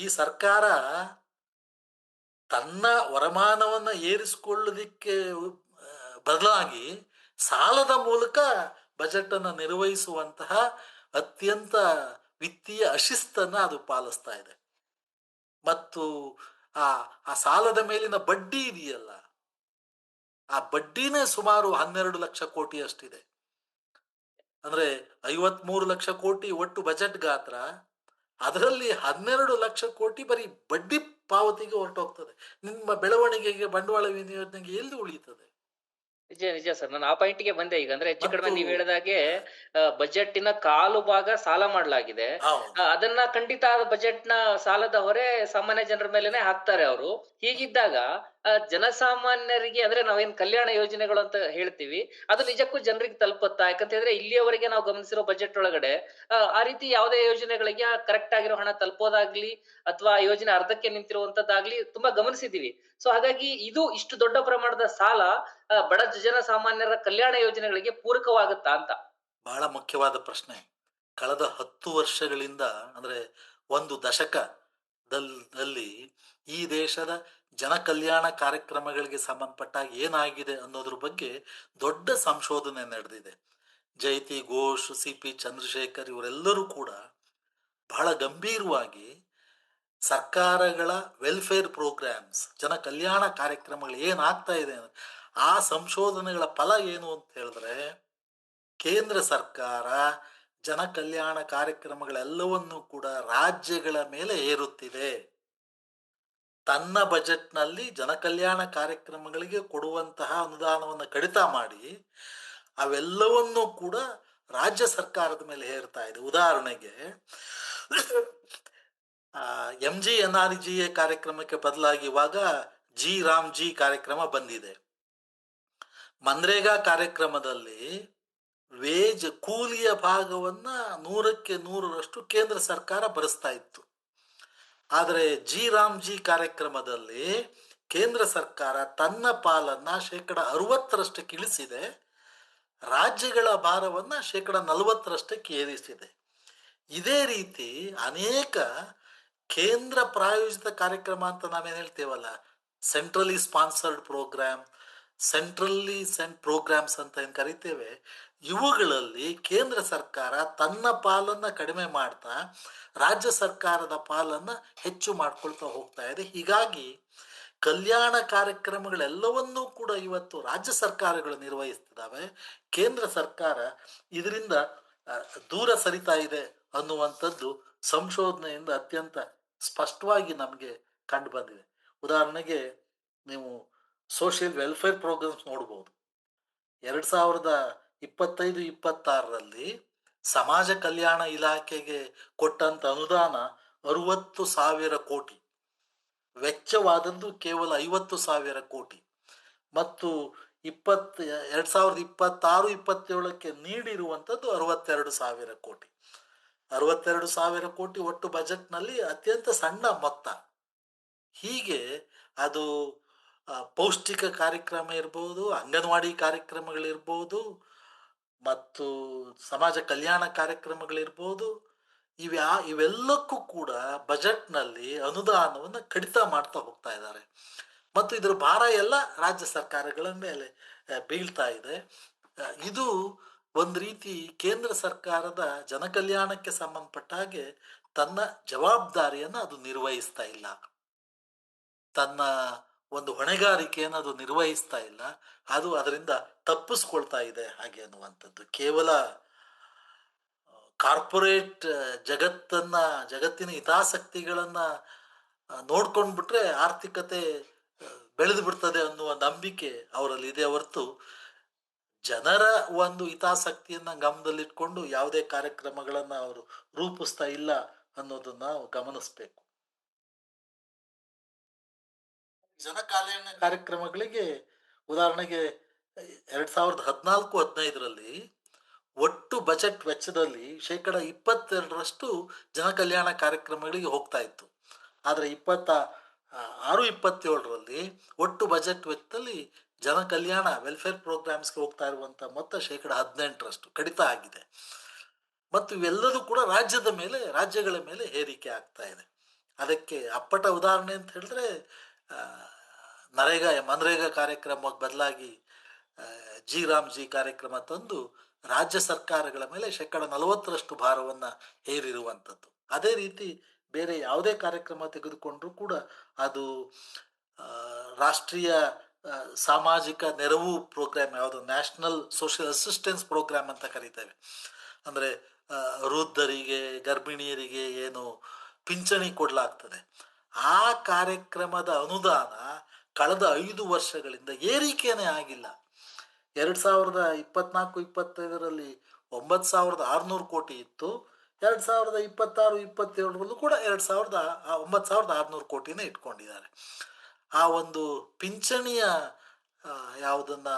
ಈ ಸರ್ಕಾರ ತನ್ನ ವರಮಾನವನ್ನ ಏರಿಸಿಕೊಳ್ಳೋದಿಕ್ಕೆ ಬದಲಾಗಿ ಸಾಲದ ಮೂಲಕ ಬಜೆಟ್ ಅನ್ನು ನಿರ್ವಹಿಸುವಂತಹ ಅತ್ಯಂತ ವಿತ್ತೀಯ ಅಶಿಸ್ತನ್ನ ಅದು ಪಾಲಿಸ್ತಾ ಇದೆ. ಮತ್ತು ಆ ಆ ಸಾಲದ ಮೇಲಿನ ಬಡ್ಡಿ ಇದೆಯಲ್ಲ, ಆ ಬಡ್ಡಿನೇ ಸುಮಾರು 12 ಲಕ್ಷ ಕೋಟಿ ಅಷ್ಟಿದೆ. ಅಂದ್ರೆ 53 ಲಕ್ಷ ಕೋಟಿ ಒಟ್ಟು ಬಜೆಟ್ ಗಾತ್ರ, ಅದರಲ್ಲಿ 12 ಲಕ್ಷ ಕೋಟಿ ಬರೀ ಬಡ್ಡಿ ಪಾವತಿಗೆ ಹೊರಟೋಗ್ತದೆ. ನಿಮ್ಮ ಬೆಳವಣಿಗೆಗೆ, ಬಂಡವಾಳ ವಿನಿಯೋಜನೆಗೆ ಎಲ್ಲಿ ಉಳಿಯುತ್ತದೆ? ನಿಜ, ನಿಜ ಸರ್. ನಾನು ಆ ಪಾಯಿಂಟ್‌ಗೆ ಬಂದೆ ಈಗ. ಅಂದ್ರೆ ಹೆಚ್ಚು ಕಡಿಮೆ ಮತ್ತು ನೀವ್ ಹೇಳಿದಾಗೆ ಬಜೆಟ್ಟಿನ ಕಾಲು ಭಾಗ ಸಾಲ ಮಾಡಲಾಗಿದೆ. ಹೌದು, ಅದನ್ನ ಖಂಡಿತ ಬಜೆಟ್‌ನ ಸಾಲದ ಹೊರೆ ಸಾಮಾನ್ಯ ಜನರ ಮೇಲೆನೆ ಹಾಕ್ತಾರೆ ಅವರು. ಹೀಗಿದ್ದಾಗ ಜನಸಾಮಾನ್ಯರಿಗೆ ಅಂದ್ರೆ ನಾವೇನ್ ಕಲ್ಯಾಣ ಯೋಜನೆಗಳು ಅಂತ ಹೇಳ್ತೀವಿ, ಅದು ನಿಜಕ್ಕೂ ಜನರಿಗೆ ತಲುಪುತ್ತಾ? ಯಾಕಂತ ಹೇಳಿದ್ರೆ ಇಲ್ಲಿಯವರೆಗೆ ನಾವು ಗಮನಿಸಿರೋ ಬಜೆಟ್ ಒಳಗಡೆ ಆ ರೀತಿ ಯಾವುದೇ ಯೋಜನೆಗಳಿಗೆ ಕರೆಕ್ಟ್ ಆಗಿರೋ ಹಣ ತಲುಪೋದಾಗ್ಲಿ, ಅಥವಾ ಆ ಯೋಜನೆ ಅರ್ಧಕ್ಕೆ ನಿಂತಿರುವಂತದ್ದಾಗ್ಲಿ ತುಂಬಾ ಗಮನಿಸಿದೀವಿ. ಸೊ ಹಾಗಾಗಿ ಇದು ಇಷ್ಟು ದೊಡ್ಡ ಪ್ರಮಾಣದ ಸಾಲ ಬಡ ಜನ ಸಾಮಾನ್ಯರ ಕಲ್ಯಾಣ ಯೋಜನೆಗಳಿಗೆ ಪೂರಕವಾಗುತ್ತಾ ಅಂತ. ಬಹಳ ಮುಖ್ಯವಾದ ಪ್ರಶ್ನೆ. ಕಳೆದ 10 ವರ್ಷಗಳಿಂದ, ಅಂದ್ರೆ ಒಂದು ದಶಕದಲ್ಲಿ ಈ ದೇಶದ ಜನ ಕಲ್ಯಾಣ ಕಾರ್ಯಕ್ರಮಗಳಿಗೆ ಸಂಬಂಧಪಟ್ಟಾಗ ಏನಾಗಿದೆ ಅನ್ನೋದ್ರ ಬಗ್ಗೆ ದೊಡ್ಡ ಸಂಶೋಧನೆ ನಡೆದಿದೆ. ಜೈತಿ ಘೋಷ್, ಸಿ.ಪಿ. ಚಂದ್ರಶೇಖರ್ ಇವರೆಲ್ಲರೂ ಕೂಡ ಬಹಳ ಗಂಭೀರವಾಗಿ ಸರ್ಕಾರಗಳ ವೆಲ್ಫೇರ್ ಪ್ರೋಗ್ರಾಮ್ಸ್, ಜನ ಕಲ್ಯಾಣ ಕಾರ್ಯಕ್ರಮಗಳು ಏನಾಗ್ತಾ ಇದೆ, ಆ ಸಂಶೋಧನೆಗಳ ಫಲ ಏನು ಅಂತ ಹೇಳಿದ್ರೆ, ಕೇಂದ್ರ ಸರ್ಕಾರ ಜನ ಕಲ್ಯಾಣ ಕಾರ್ಯಕ್ರಮಗಳೆಲ್ಲವನ್ನೂ ಕೂಡ ರಾಜ್ಯಗಳ ಮೇಲೆ ಹೇರುತ್ತಿದೆ. ತನ್ನ ಬಜೆಟ್ನಲ್ಲಿ ಜನ ಕಲ್ಯಾಣ ಕಾರ್ಯಕ್ರಮಗಳಿಗೆ ಕೊಡುವಂತಹ ಅನುದಾನವನ್ನು ಕಡಿತ ಮಾಡಿ ಅವೆಲ್ಲವನ್ನೂ ಕೂಡ ರಾಜ್ಯ ಸರ್ಕಾರದ ಮೇಲೆ ಹೇರ್ತಾ ಇದೆ. ಉದಾಹರಣೆಗೆ MGNRGA ಕಾರ್ಯಕ್ರಮಕ್ಕೆ ಬದಲಾಗಿ ಇವಾಗ ಜಿ ಕಾರ್ಯಕ್ರಮ ಬಂದಿದೆ. ಮನ್ರೇಗಾ ಕಾರ್ಯಕ್ರಮದಲ್ಲಿ ಕೂಲಿಯ ಭಾಗವನ್ನ 100ಕ್ಕೆ 100ರಷ್ಟು ಕೇಂದ್ರ ಸರ್ಕಾರ ಭರಿಸ್ತಾ ಇತ್ತು. ಆದರೆ ಜಿ ಕಾರ್ಯಕ್ರಮದಲ್ಲಿ ಕೇಂದ್ರ ಸರ್ಕಾರ ತನ್ನ ಪಾಲನ್ನ 60%ರಷ್ಟಕ್ಕೆ ಇಳಿಸಿದೆ, ರಾಜ್ಯಗಳ ಭಾರವನ್ನ 40%ರಷ್ಟಕ್ಕೆ ಏರಿಸಿದೆ. ಇದೇ ರೀತಿ ಅನೇಕ ಕೇಂದ್ರ ಪ್ರಾಯೋಜಿತ ಕಾರ್ಯಕ್ರಮ ಅಂತ ನಾವೇನು ಹೇಳ್ತೇವಲ್ಲ, ಸೆಂಟ್ರಲಿ ಸ್ಪಾನ್ಸರ್ಡ್ ಪ್ರೋಗ್ರಾಮ್, ಪ್ರೋಗ್ರಾಮ್ಸ್ ಅಂತ ಏನು ಕರಿತೇವೆ, ಇವುಗಳಲ್ಲಿ ಕೇಂದ್ರ ಸರ್ಕಾರ ತನ್ನ ಪಾಲನ್ನ ಕಡಿಮೆ ಮಾಡ್ತಾ ರಾಜ್ಯ ಸರ್ಕಾರದ ಪಾಲನ್ನ ಹೆಚ್ಚು ಮಾಡ್ಕೊಳ್ತಾ ಹೋಗ್ತಾ ಇದೆ. ಹೀಗಾಗಿ ಕಲ್ಯಾಣ ಕಾರ್ಯಕ್ರಮಗಳೆಲ್ಲವನ್ನೂ ಕೂಡ ಇವತ್ತು ರಾಜ್ಯ ಸರ್ಕಾರಗಳು ನಿರ್ವಹಿಸ್ತಿದ್ದಾವೆ. ಕೇಂದ್ರ ಸರ್ಕಾರ ಇದರಿಂದ ದೂರ ಸರಿತಾ ಇದೆ ಅನ್ನುವಂಥದ್ದು ಸಂಶೋಧನೆಯಿಂದ ಅತ್ಯಂತ ಸ್ಪಷ್ಟವಾಗಿ ನಮಗೆ ಕಂಡು ಬಂದಿದೆ. ಉದಾಹರಣೆಗೆ ನೀವು ಸೋಷಿಯಲ್ ವೆಲ್ಫೇರ್ ಪ್ರೋಗ್ರಾಮ್ಸ್ ನೋಡ್ಬೋದು. 2025-26ರಲ್ಲಿ ಸಮಾಜ ಕಲ್ಯಾಣ ಇಲಾಖೆಗೆ ಕೊಟ್ಟಂತ ಅನುದಾನ 60,000 ಕೋಟಿ, ವೆಚ್ಚವಾದದ್ದು ಕೇವಲ 50,000 ಕೋಟಿ. ಮತ್ತು 2026-27ಕ್ಕೆ ನೀಡಿರುವಂಥದ್ದು 62,000 ಕೋಟಿ. 62,000 ಕೋಟಿ ಒಟ್ಟು ಬಜೆಟ್ನಲ್ಲಿ ಅತ್ಯಂತ ಸಣ್ಣ ಮೊತ್ತ. ಹೀಗೆ ಅದು ಪೌಷ್ಟಿಕ ಕಾರ್ಯಕ್ರಮ ಇರ್ಬೋದು, ಅಂಗನವಾಡಿ ಕಾರ್ಯಕ್ರಮಗಳಿರ್ಬೋದು, ಮತ್ತು ಸಮಾಜ ಕಲ್ಯಾಣ ಕಾರ್ಯಕ್ರಮಗಳಿರ್ಬೋದು, ಇವೆಲ್ಲಕ್ಕೂ ಕೂಡ ಬಜೆಟ್ನಲ್ಲಿ ಅನುದಾನವನ್ನು ಕಡಿತ ಮಾಡ್ತಾ ಹೋಗ್ತಾ ಇದ್ದಾರೆ. ಮತ್ತು ಇದರ ಭಾರ ಎಲ್ಲ ರಾಜ್ಯ ಸರ್ಕಾರಗಳ ಮೇಲೆ ಬೀಳ್ತಾ ಇದೆ. ಇದು ಒಂದು ರೀತಿ ಕೇಂದ್ರ ಸರ್ಕಾರದ ಜನ ಕಲ್ಯಾಣಕ್ಕೆ ಸಂಬಂಧಪಟ್ಟ ಹಾಗೆ ತನ್ನ ಜವಾಬ್ದಾರಿಯನ್ನು ಅದು ನಿರ್ವಹಿಸ್ತಾ ಇಲ್ಲ, ತನ್ನ ಒಂದು ಹೊಣೆಗಾರಿಕೆಯನ್ನು ಅದು ನಿರ್ವಹಿಸ್ತಾ ಇಲ್ಲ, ಅದು ಅದರಿಂದ ತಪ್ಪಿಸ್ಕೊಳ್ತಾ ಇದೆ ಹಾಗೆ ಅನ್ನುವಂಥದ್ದು. ಕೇವಲ ಕಾರ್ಪೊರೇಟ್ ಜಗತ್ತಿನ ಹಿತಾಸಕ್ತಿಗಳನ್ನ ನೋಡ್ಕೊಂಡ್ಬಿಟ್ರೆ ಆರ್ಥಿಕತೆ ಬೆಳೆದು ಬಿಡ್ತದೆ ಅನ್ನುವ ನಂಬಿಕೆ ಅವರಲ್ಲಿ ಇದೆ ಹೊರತು ಜನರ ಒಂದು ಹಿತಾಸಕ್ತಿಯನ್ನ ಗಮನದಲ್ಲಿಟ್ಕೊಂಡು ಯಾವುದೇ ಕಾರ್ಯಕ್ರಮಗಳನ್ನ ಅವರು ರೂಪಿಸ್ತಾ ಇಲ್ಲ ಅನ್ನೋದನ್ನ ನಾವು ಗಮನಿಸ್ಬೇಕು. ಜನ ಕಲ್ಯಾಣ ಕಾರ್ಯಕ್ರಮಗಳಿಗೆ ಉದಾಹರಣೆಗೆ 2014-15ರಲ್ಲಿ ಒಟ್ಟು ಬಜೆಟ್ ವೆಚ್ಚದಲ್ಲಿ 22% ಜನ ಕಲ್ಯಾಣ ಕಾರ್ಯಕ್ರಮಗಳಿಗೆ ಹೋಗ್ತಾ ಇತ್ತು. ಆದರೆ 26-27ರಲ್ಲಿ ಒಟ್ಟು ಬಜೆಟ್ ವೆಚ್ಚದಲ್ಲಿ ಜನ ಕಲ್ಯಾಣ ವೆಲ್ಫೇರ್ ಪ್ರೋಗ್ರಾಮ್ಸ್ಗೆ ಹೋಗ್ತಾ ಇರುವಂಥ ಮೊತ್ತ 18% ಕಡಿತ ಆಗಿದೆ. ಮತ್ತು ಇವೆಲ್ಲದೂ ಕೂಡ ರಾಜ್ಯಗಳ ಮೇಲೆ ಹೇರಿಕೆ ಆಗ್ತಾ ಇದೆ. ಅದಕ್ಕೆ ಅಪ್ಪಟ ಉದಾಹರಣೆ ಅಂತ ಹೇಳಿದ್ರೆ ಮನ್ರೇಗಾ ಕಾರ್ಯಕ್ರಮಕ್ಕೆ ಬದಲಾಗಿ ಜಿ ರಾಮ್ ಜಿ ಕಾರ್ಯಕ್ರಮ ತಂದು ರಾಜ್ಯ ಸರ್ಕಾರಗಳ ಮೇಲೆ 40% ಭಾರವನ್ನು ಹೇರಿರುವಂಥದ್ದು. ಅದೇ ರೀತಿ ಬೇರೆ ಯಾವುದೇ ಕಾರ್ಯಕ್ರಮ ತೆಗೆದುಕೊಂಡ್ರೂ ಕೂಡ ಅದು ರಾಷ್ಟ್ರೀಯ ಸಾಮಾಜಿಕ ನೆರವು ಪ್ರೋಗ್ರಾಮ್, ಯಾವುದು ನ್ಯಾಷನಲ್ ಸೋಷಿಯಲ್ ಅಸಿಸ್ಟೆನ್ಸ್ ಪ್ರೋಗ್ರಾಮ್ ಅಂತ ಕರೀತೇವೆ. ಅಂದರೆ ವೃದ್ಧರಿಗೆ, ಗರ್ಭಿಣಿಯರಿಗೆ ಏನು ಪಿಂಚಣಿ ಕೊಡಲಾಗ್ತದೆ, ಆ ಕಾರ್ಯಕ್ರಮದ ಅನುದಾನ ಕಳೆದ 5 ವರ್ಷಗಳಿಂದ ಏರಿಕೆನೇ ಆಗಿಲ್ಲ. 2024-25ರಲ್ಲಿ 9,600 ಕೋಟಿ ಇತ್ತು. 2026-27ರಲ್ಲೂ ಕೂಡ 9,600 ಕೋಟಿನೇ ಇಟ್ಕೊಂಡಿದ್ದಾರೆ. ಆ ಒಂದು ಪಿಂಚಣಿಯ ಯಾವುದನ್ನ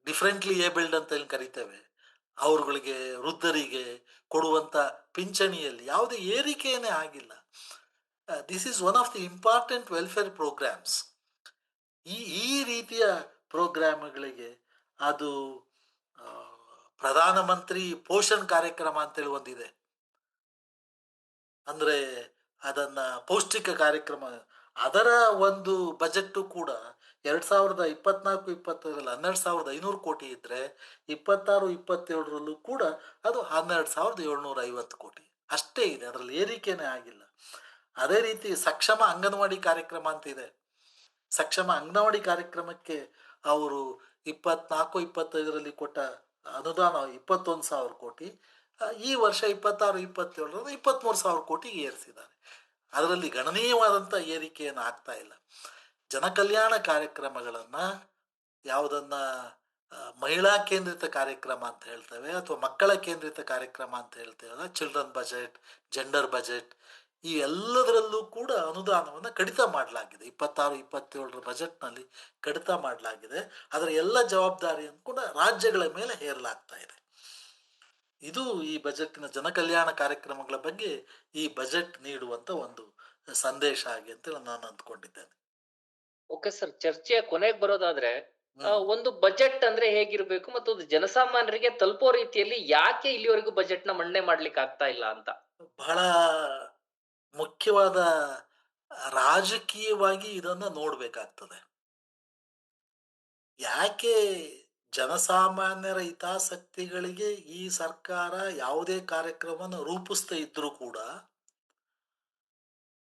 ಡಿಫ್ರೆಂಟ್ಲಿ ಏಬಲ್ಡ್ ಅಂತ ಏನು ಕರಿತೇವೆ, ಅವ್ರುಗಳಿಗೆ, ವೃದ್ಧರಿಗೆ ಕೊಡುವಂಥ ಪಿಂಚಣಿಯಲ್ಲಿ ಯಾವುದೇ ಏರಿಕೆಯೇ ಆಗಿಲ್ಲ. This is one of the important welfare programs. ಈ ರೀತಿಯ ಪ್ರೋಗ್ರಾಮ್ಗಳಿಗೆ ಅದು ಪ್ರಧಾನಮಂತ್ರಿ ಪೋಷಣ್ ಕಾರ್ಯಕ್ರಮ ಅಂತೇಳಿ ಒಂದಿದೆ. ಅಂದರೆ ಅದನ್ನ ಪೌಷ್ಟಿಕ ಕಾರ್ಯಕ್ರಮ, ಅದರ ಒಂದು ಬಜೆಟ್ಟು ಕೂಡ 2024-25ರಲ್ಲಿ 12,500 ಕೋಟಿ ಇದ್ದರೆ 26-27ರಲ್ಲೂ ಕೂಡ ಅದು 12,750 ಕೋಟಿ ಅಷ್ಟೇ ಇದೆ. ಅದರಲ್ಲಿ ಏರಿಕೆನೇ ಆಗಿಲ್ಲ. ಅದೇ ರೀತಿ ಸಕ್ಷಮ ಅಂಗನವಾಡಿ ಕಾರ್ಯಕ್ರಮ ಅಂತಿದೆ. ಸಕ್ಷಮ ಅಂಗನವಾಡಿ ಕಾರ್ಯಕ್ರಮಕ್ಕೆ ಅವರು 24-25ರಲ್ಲಿ ಕೊಟ್ಟ ಅನುದಾನ 21,000 ಕೋಟಿ. ಈ ವರ್ಷ 26-27ರಲ್ಲಿ 23,000 ಕೋಟಿಗೆ ಏರಿಸಿದ್ದಾರೆ. ಅದರಲ್ಲಿ ಗಣನೀಯವಾದಂಥ ಏರಿಕೆಯನ್ನು ಆಗ್ತಾ ಇಲ್ಲ. ಜನಕಲ್ಯಾಣ ಕಾರ್ಯಕ್ರಮಗಳನ್ನು ಯಾವುದನ್ನ ಮಹಿಳಾ ಕೇಂದ್ರಿತ ಕಾರ್ಯಕ್ರಮ ಅಂತ ಹೇಳ್ತೇವೆ ಅಥವಾ ಮಕ್ಕಳ ಕೇಂದ್ರಿತ ಕಾರ್ಯಕ್ರಮ ಅಂತ ಹೇಳ್ತೇವಲ್ಲ, ಚಿಲ್ಡ್ರನ್ ಬಜೆಟ್, ಜೆಂಡರ್ ಬಜೆಟ್, ಈ ಎಲ್ಲದರಲ್ಲೂ ಕೂಡ ಅನುದಾನವನ್ನು ಕಡಿತ ಮಾಡಲಾಗಿದೆ. 26-27ರ ಬಜೆಟ್ನಲ್ಲಿ ಕಡಿತ ಮಾಡಲಾಗಿದೆ. ಅದರ ಎಲ್ಲ ಜವಾಬ್ದಾರಿಯನ್ನು ಕೂಡ ರಾಜ್ಯಗಳ ಮೇಲೆ ಹೇರಲಾಗ್ತಾ ಇದೆ. ಇದು ಈ ಬಜೆಟ್ನ ಜನಕಲ್ಯಾಣ ಕಾರ್ಯಕ್ರಮಗಳ ಬಗ್ಗೆ ಈ ಬಜೆಟ್ ನೀಡುವಂತ ಒಂದು ಸಂದೇಶ ಆಗಿ ಅಂತ ನಾನು ಅಂದ್ಕೊಂಡಿದ್ದೇನೆ. ಓಕೆ ಸರ್, ಚರ್ಚೆಯ ಕೊನೆಗೆ ಬರೋದಾದ್ರೆ ಒಂದು ಬಜೆಟ್ ಅಂದ್ರೆ ಹೇಗಿರ್ಬೇಕು ಮತ್ತು ಅದು ಜನಸಾಮಾನ್ಯರಿಗೆ ತಲುಪೋ ರೀತಿಯಲ್ಲಿ ಯಾಕೆ ಇಲ್ಲಿವರೆಗೂ ಬಜೆಟ್ ನ ಮಂಡನೆ ಮಾಡ್ಲಿಕ್ಕೆ ಆಗ್ತಾ ಇಲ್ಲ ಅಂತ ಬಹಳ ಮುಖ್ಯವಾದ ರಾಜಕೀಯವಾಗಿ ಇದನ್ನ ನೋಡ್ಬೇಕಾಗ್ತದೆ. ಯಾಕೆ ಜನಸಾಮಾನ್ಯರ ಹಿತಾಸಕ್ತಿಗಳಿಗೆ ಈ ಸರ್ಕಾರ ಯಾವುದೇ ಕಾರ್ಯಕ್ರಮವನ್ನು ರೂಪಿಸ್ತಾ ಇದ್ರೂ ಕೂಡ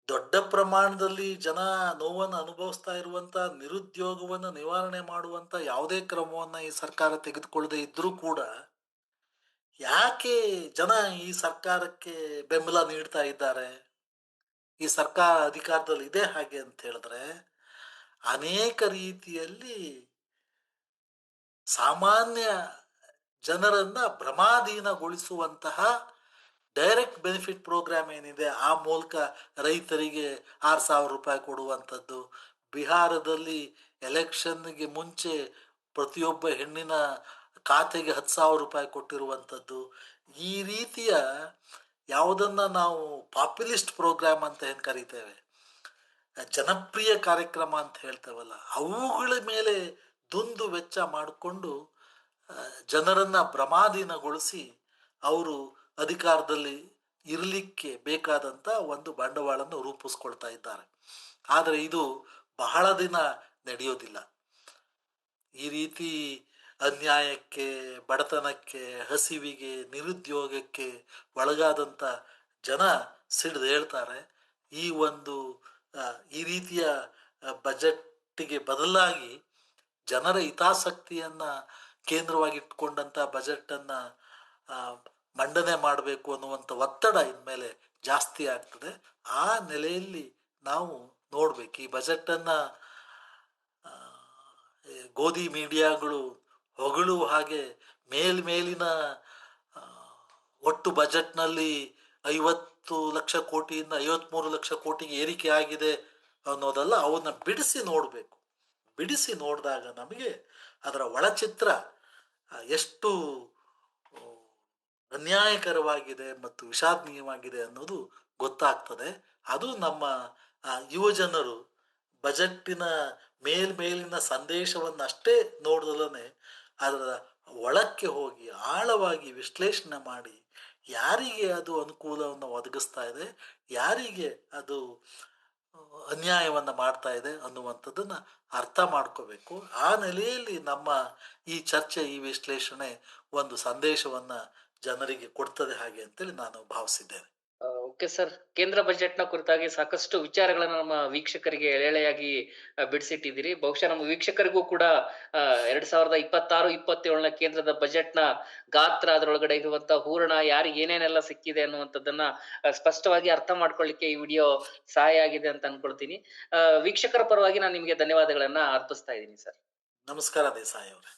ದೊಡ್ಡ ಪ್ರಮಾಣದಲ್ಲಿ ಜನ ನೋವನ್ನು ಅನುಭವಿಸ್ತಾ ಇರುವಂತ ನಿರುದ್ಯೋಗವನ್ನು ನಿವಾರಣೆ ಮಾಡುವಂತ ಯಾವುದೇ ಕ್ರಮವನ್ನ ಈ ಸರ್ಕಾರ ತೆಗೆದುಕೊಳ್ಳದೆ ಇದ್ರೂ ಕೂಡ ಯಾಕೆ ಜನ ಈ ಸರ್ಕಾರಕ್ಕೆ ಬೆಂಬಲ ನೀಡ್ತಾ ಇದ್ದಾರೆ, ಈ ಸರ್ಕಾರ ಅಧಿಕಾರದಲ್ಲಿ ಇದೆ ಹಾಗೆ ಅಂತ ಹೇಳಿದ್ರೆ ಅನೇಕ ರೀತಿಯಲ್ಲಿ ಸಾಮಾನ್ಯ ಜನರನ್ನ ಭ್ರಮಾಧೀನಗೊಳಿಸುವಂತಹ ಡೈರೆಕ್ಟ್ ಬೆನಿಫಿಟ್ ಪ್ರೋಗ್ರಾಮ್ ಏನಿದೆ, ಆ ಮೂಲಕ ರೈತರಿಗೆ 6,000 ರೂಪಾಯಿ ಕೊಡುವಂಥದ್ದು, ಬಿಹಾರದಲ್ಲಿ ಎಲೆಕ್ಷನ್ಗೆ ಮುಂಚೆ ಪ್ರತಿಯೊಬ್ಬ ಹೆಣ್ಣಿನ ಖಾತೆಗೆ 10,000 ರೂಪಾಯಿ ಕೊಟ್ಟಿರುವಂಥದ್ದು, ಈ ರೀತಿಯ ಯಾವುದನ್ನ ನಾವು ಪಾಪ್ಯುಲಿಸ್ಟ್ ಪ್ರೋಗ್ರಾಮ್ ಅಂತ ಏನು ಕರಿತೇವೆ, ಜನಪ್ರಿಯ ಕಾರ್ಯಕ್ರಮ ಅಂತ ಹೇಳ್ತೇವಲ್ಲ, ಅವುಗಳ ಮೇಲೆ ದುಂದು ವೆಚ್ಚ ಮಾಡಿಕೊಂಡು ಜನರನ್ನ ಭ್ರಮಾಧೀನಗೊಳಿಸಿ ಅವರು ಅಧಿಕಾರದಲ್ಲಿ ಇರಲಿಕ್ಕೆ ಬೇಕಾದಂಥ ಒಂದು ಬಂಡವಾಳವನ್ನು ರೂಪಿಸ್ಕೊಳ್ತಾ ಇದ್ದಾರೆ. ಆದರೆ ಇದು ಬಹಳ ದಿನ ನಡೆಯೋದಿಲ್ಲ. ಈ ರೀತಿ ಅನ್ಯಾಯಕ್ಕೆ, ಬಡತನಕ್ಕೆ, ಹಸಿವಿಗೆ, ನಿರುದ್ಯೋಗಕ್ಕೆ ಒಳಗಾದಂಥ ಜನ ಸಿಡಿದು ಹೇಳ್ತಾರೆ. ಈ ರೀತಿಯ ಬಜೆಟ್ಗೆ ಬದಲಾಗಿ ಜನರ ಹಿತಾಸಕ್ತಿಯನ್ನ ಕೇಂದ್ರವಾಗಿಟ್ಕೊಂಡಂಥ ಬಜೆಟನ್ನು ಮಂಡನೆ ಮಾಡಬೇಕು ಅನ್ನುವಂಥ ಒತ್ತಡ ಇನ್ಮೇಲೆ ಜಾಸ್ತಿ ಆಗ್ತದೆ. ಆ ನೆಲೆಯಲ್ಲಿ ನಾವು ನೋಡ್ಬೇಕು, ಈ ಬಜೆಟನ್ನು ಗೋಧಿ ಮೀಡಿಯಾಗಳು ಹೊಗಳುವ ಹಾಗೆ ಮೇಲಿನ ಒಟ್ಟು ಬಜೆಟ್ನಲ್ಲಿ 50 ಲಕ್ಷ ಕೋಟಿಯಿಂದ 53 ಲಕ್ಷ ಕೋಟಿಗೆ ಏರಿಕೆ ಆಗಿದೆ ಅನ್ನೋದಲ್ಲ, ಅವನ್ನ ಬಿಡಿಸಿ ನೋಡಬೇಕು. ಬಿಡಿಸಿ ನೋಡಿದಾಗ ನಮಗೆ ಅದರ ಒಳಚಿತ್ರ ಎಷ್ಟು ಆ, ಅನ್ಯಾಯಕರವಾಗಿದೆ ಮತ್ತು ವಿಷಾದನೀಯವಾಗಿದೆ ಅನ್ನೋದು ಗೊತ್ತಾಗ್ತದೆ. ಅದು ನಮ್ಮ ಯುವಜನರು ಬಜೆಟ್ಟಿನ ಮೇಲ್ಮೇಲಿನ ಸಂದೇಶವನ್ನಷ್ಟೇ ನೋಡ್ದಲನೆ ಅದರ ಒಳಕ್ಕೆ ಹೋಗಿ ಆಳವಾಗಿ ವಿಶ್ಲೇಷಣೆ ಮಾಡಿ ಯಾರಿಗೆ ಅದು ಅನುಕೂಲವನ್ನು ಒದಗಿಸ್ತಾ ಇದೆ, ಯಾರಿಗೆ ಅದು ಅನ್ಯಾಯವನ್ನು ಮಾಡ್ತಾ ಇದೆ ಅನ್ನುವಂಥದ್ದನ್ನು ಅರ್ಥ ಮಾಡ್ಕೋಬೇಕು. ಆ ನೆಲೆಯಲ್ಲಿ ನಮ್ಮ ಈ ಚರ್ಚೆ, ಈ ವಿಶ್ಲೇಷಣೆ ಒಂದು ಸಂದೇಶವನ್ನು ಜನರಿಗೆ ಕೊಡ್ತದೆ ಹಾಗೆ ಅಂತೇಳಿ ನಾನು ಭಾವಿಸಿದ್ದೇನೆ. Okay sir. ಕೇಂದ್ರ ಬಜೆಟ್‌ನ ಕುರಿತಾಗಿ ಸಾಕಷ್ಟು ವಿಚಾರಗಳನ್ನ ನಮ್ಮ ವೀಕ್ಷಕರಿಗೆ ಎಳೆಯಾಗಿ ಬಿಡಿಸಿಟ್ಟಿದ್ದೀರಿ. ಬಹುಶಃ ನಮ್ಮ ವೀಕ್ಷಕರಿಗೂ ಕೂಡ 2026, 27ನ ಕೇಂದ್ರದ ಬಜೆಟ್‌ನ ಗಾತ್ರ, ಅದರೊಳಗಡೆ ಇರುವಂತಹ ಹೂರಣ, ಯಾರಿಗೆ ಏನೇನೆಲ್ಲ ಸಿಕ್ಕಿದೆ ಅನ್ನುವಂಥದ್ದನ್ನ ಸ್ಪಷ್ಟವಾಗಿ ಅರ್ಥ ಮಾಡ್ಕೊಳ್ಳಿಕ್ಕೆ ಈ ವಿಡಿಯೋ ಸಹಾಯ ಆಗಿದೆ ಅಂತ ಅನ್ಕೊಳ್ತೀನಿ. ವೀಕ್ಷಕರ ಪರವಾಗಿ ನಾನು ನಿಮ್ಗೆ ಧನ್ಯವಾದಗಳನ್ನ ಅರ್ಪಿಸ್ತಾ ಇದ್ದೀನಿ ಸರ್. ನಮಸ್ಕಾರ ದೇಸಾಯಿ ಅವರೇ.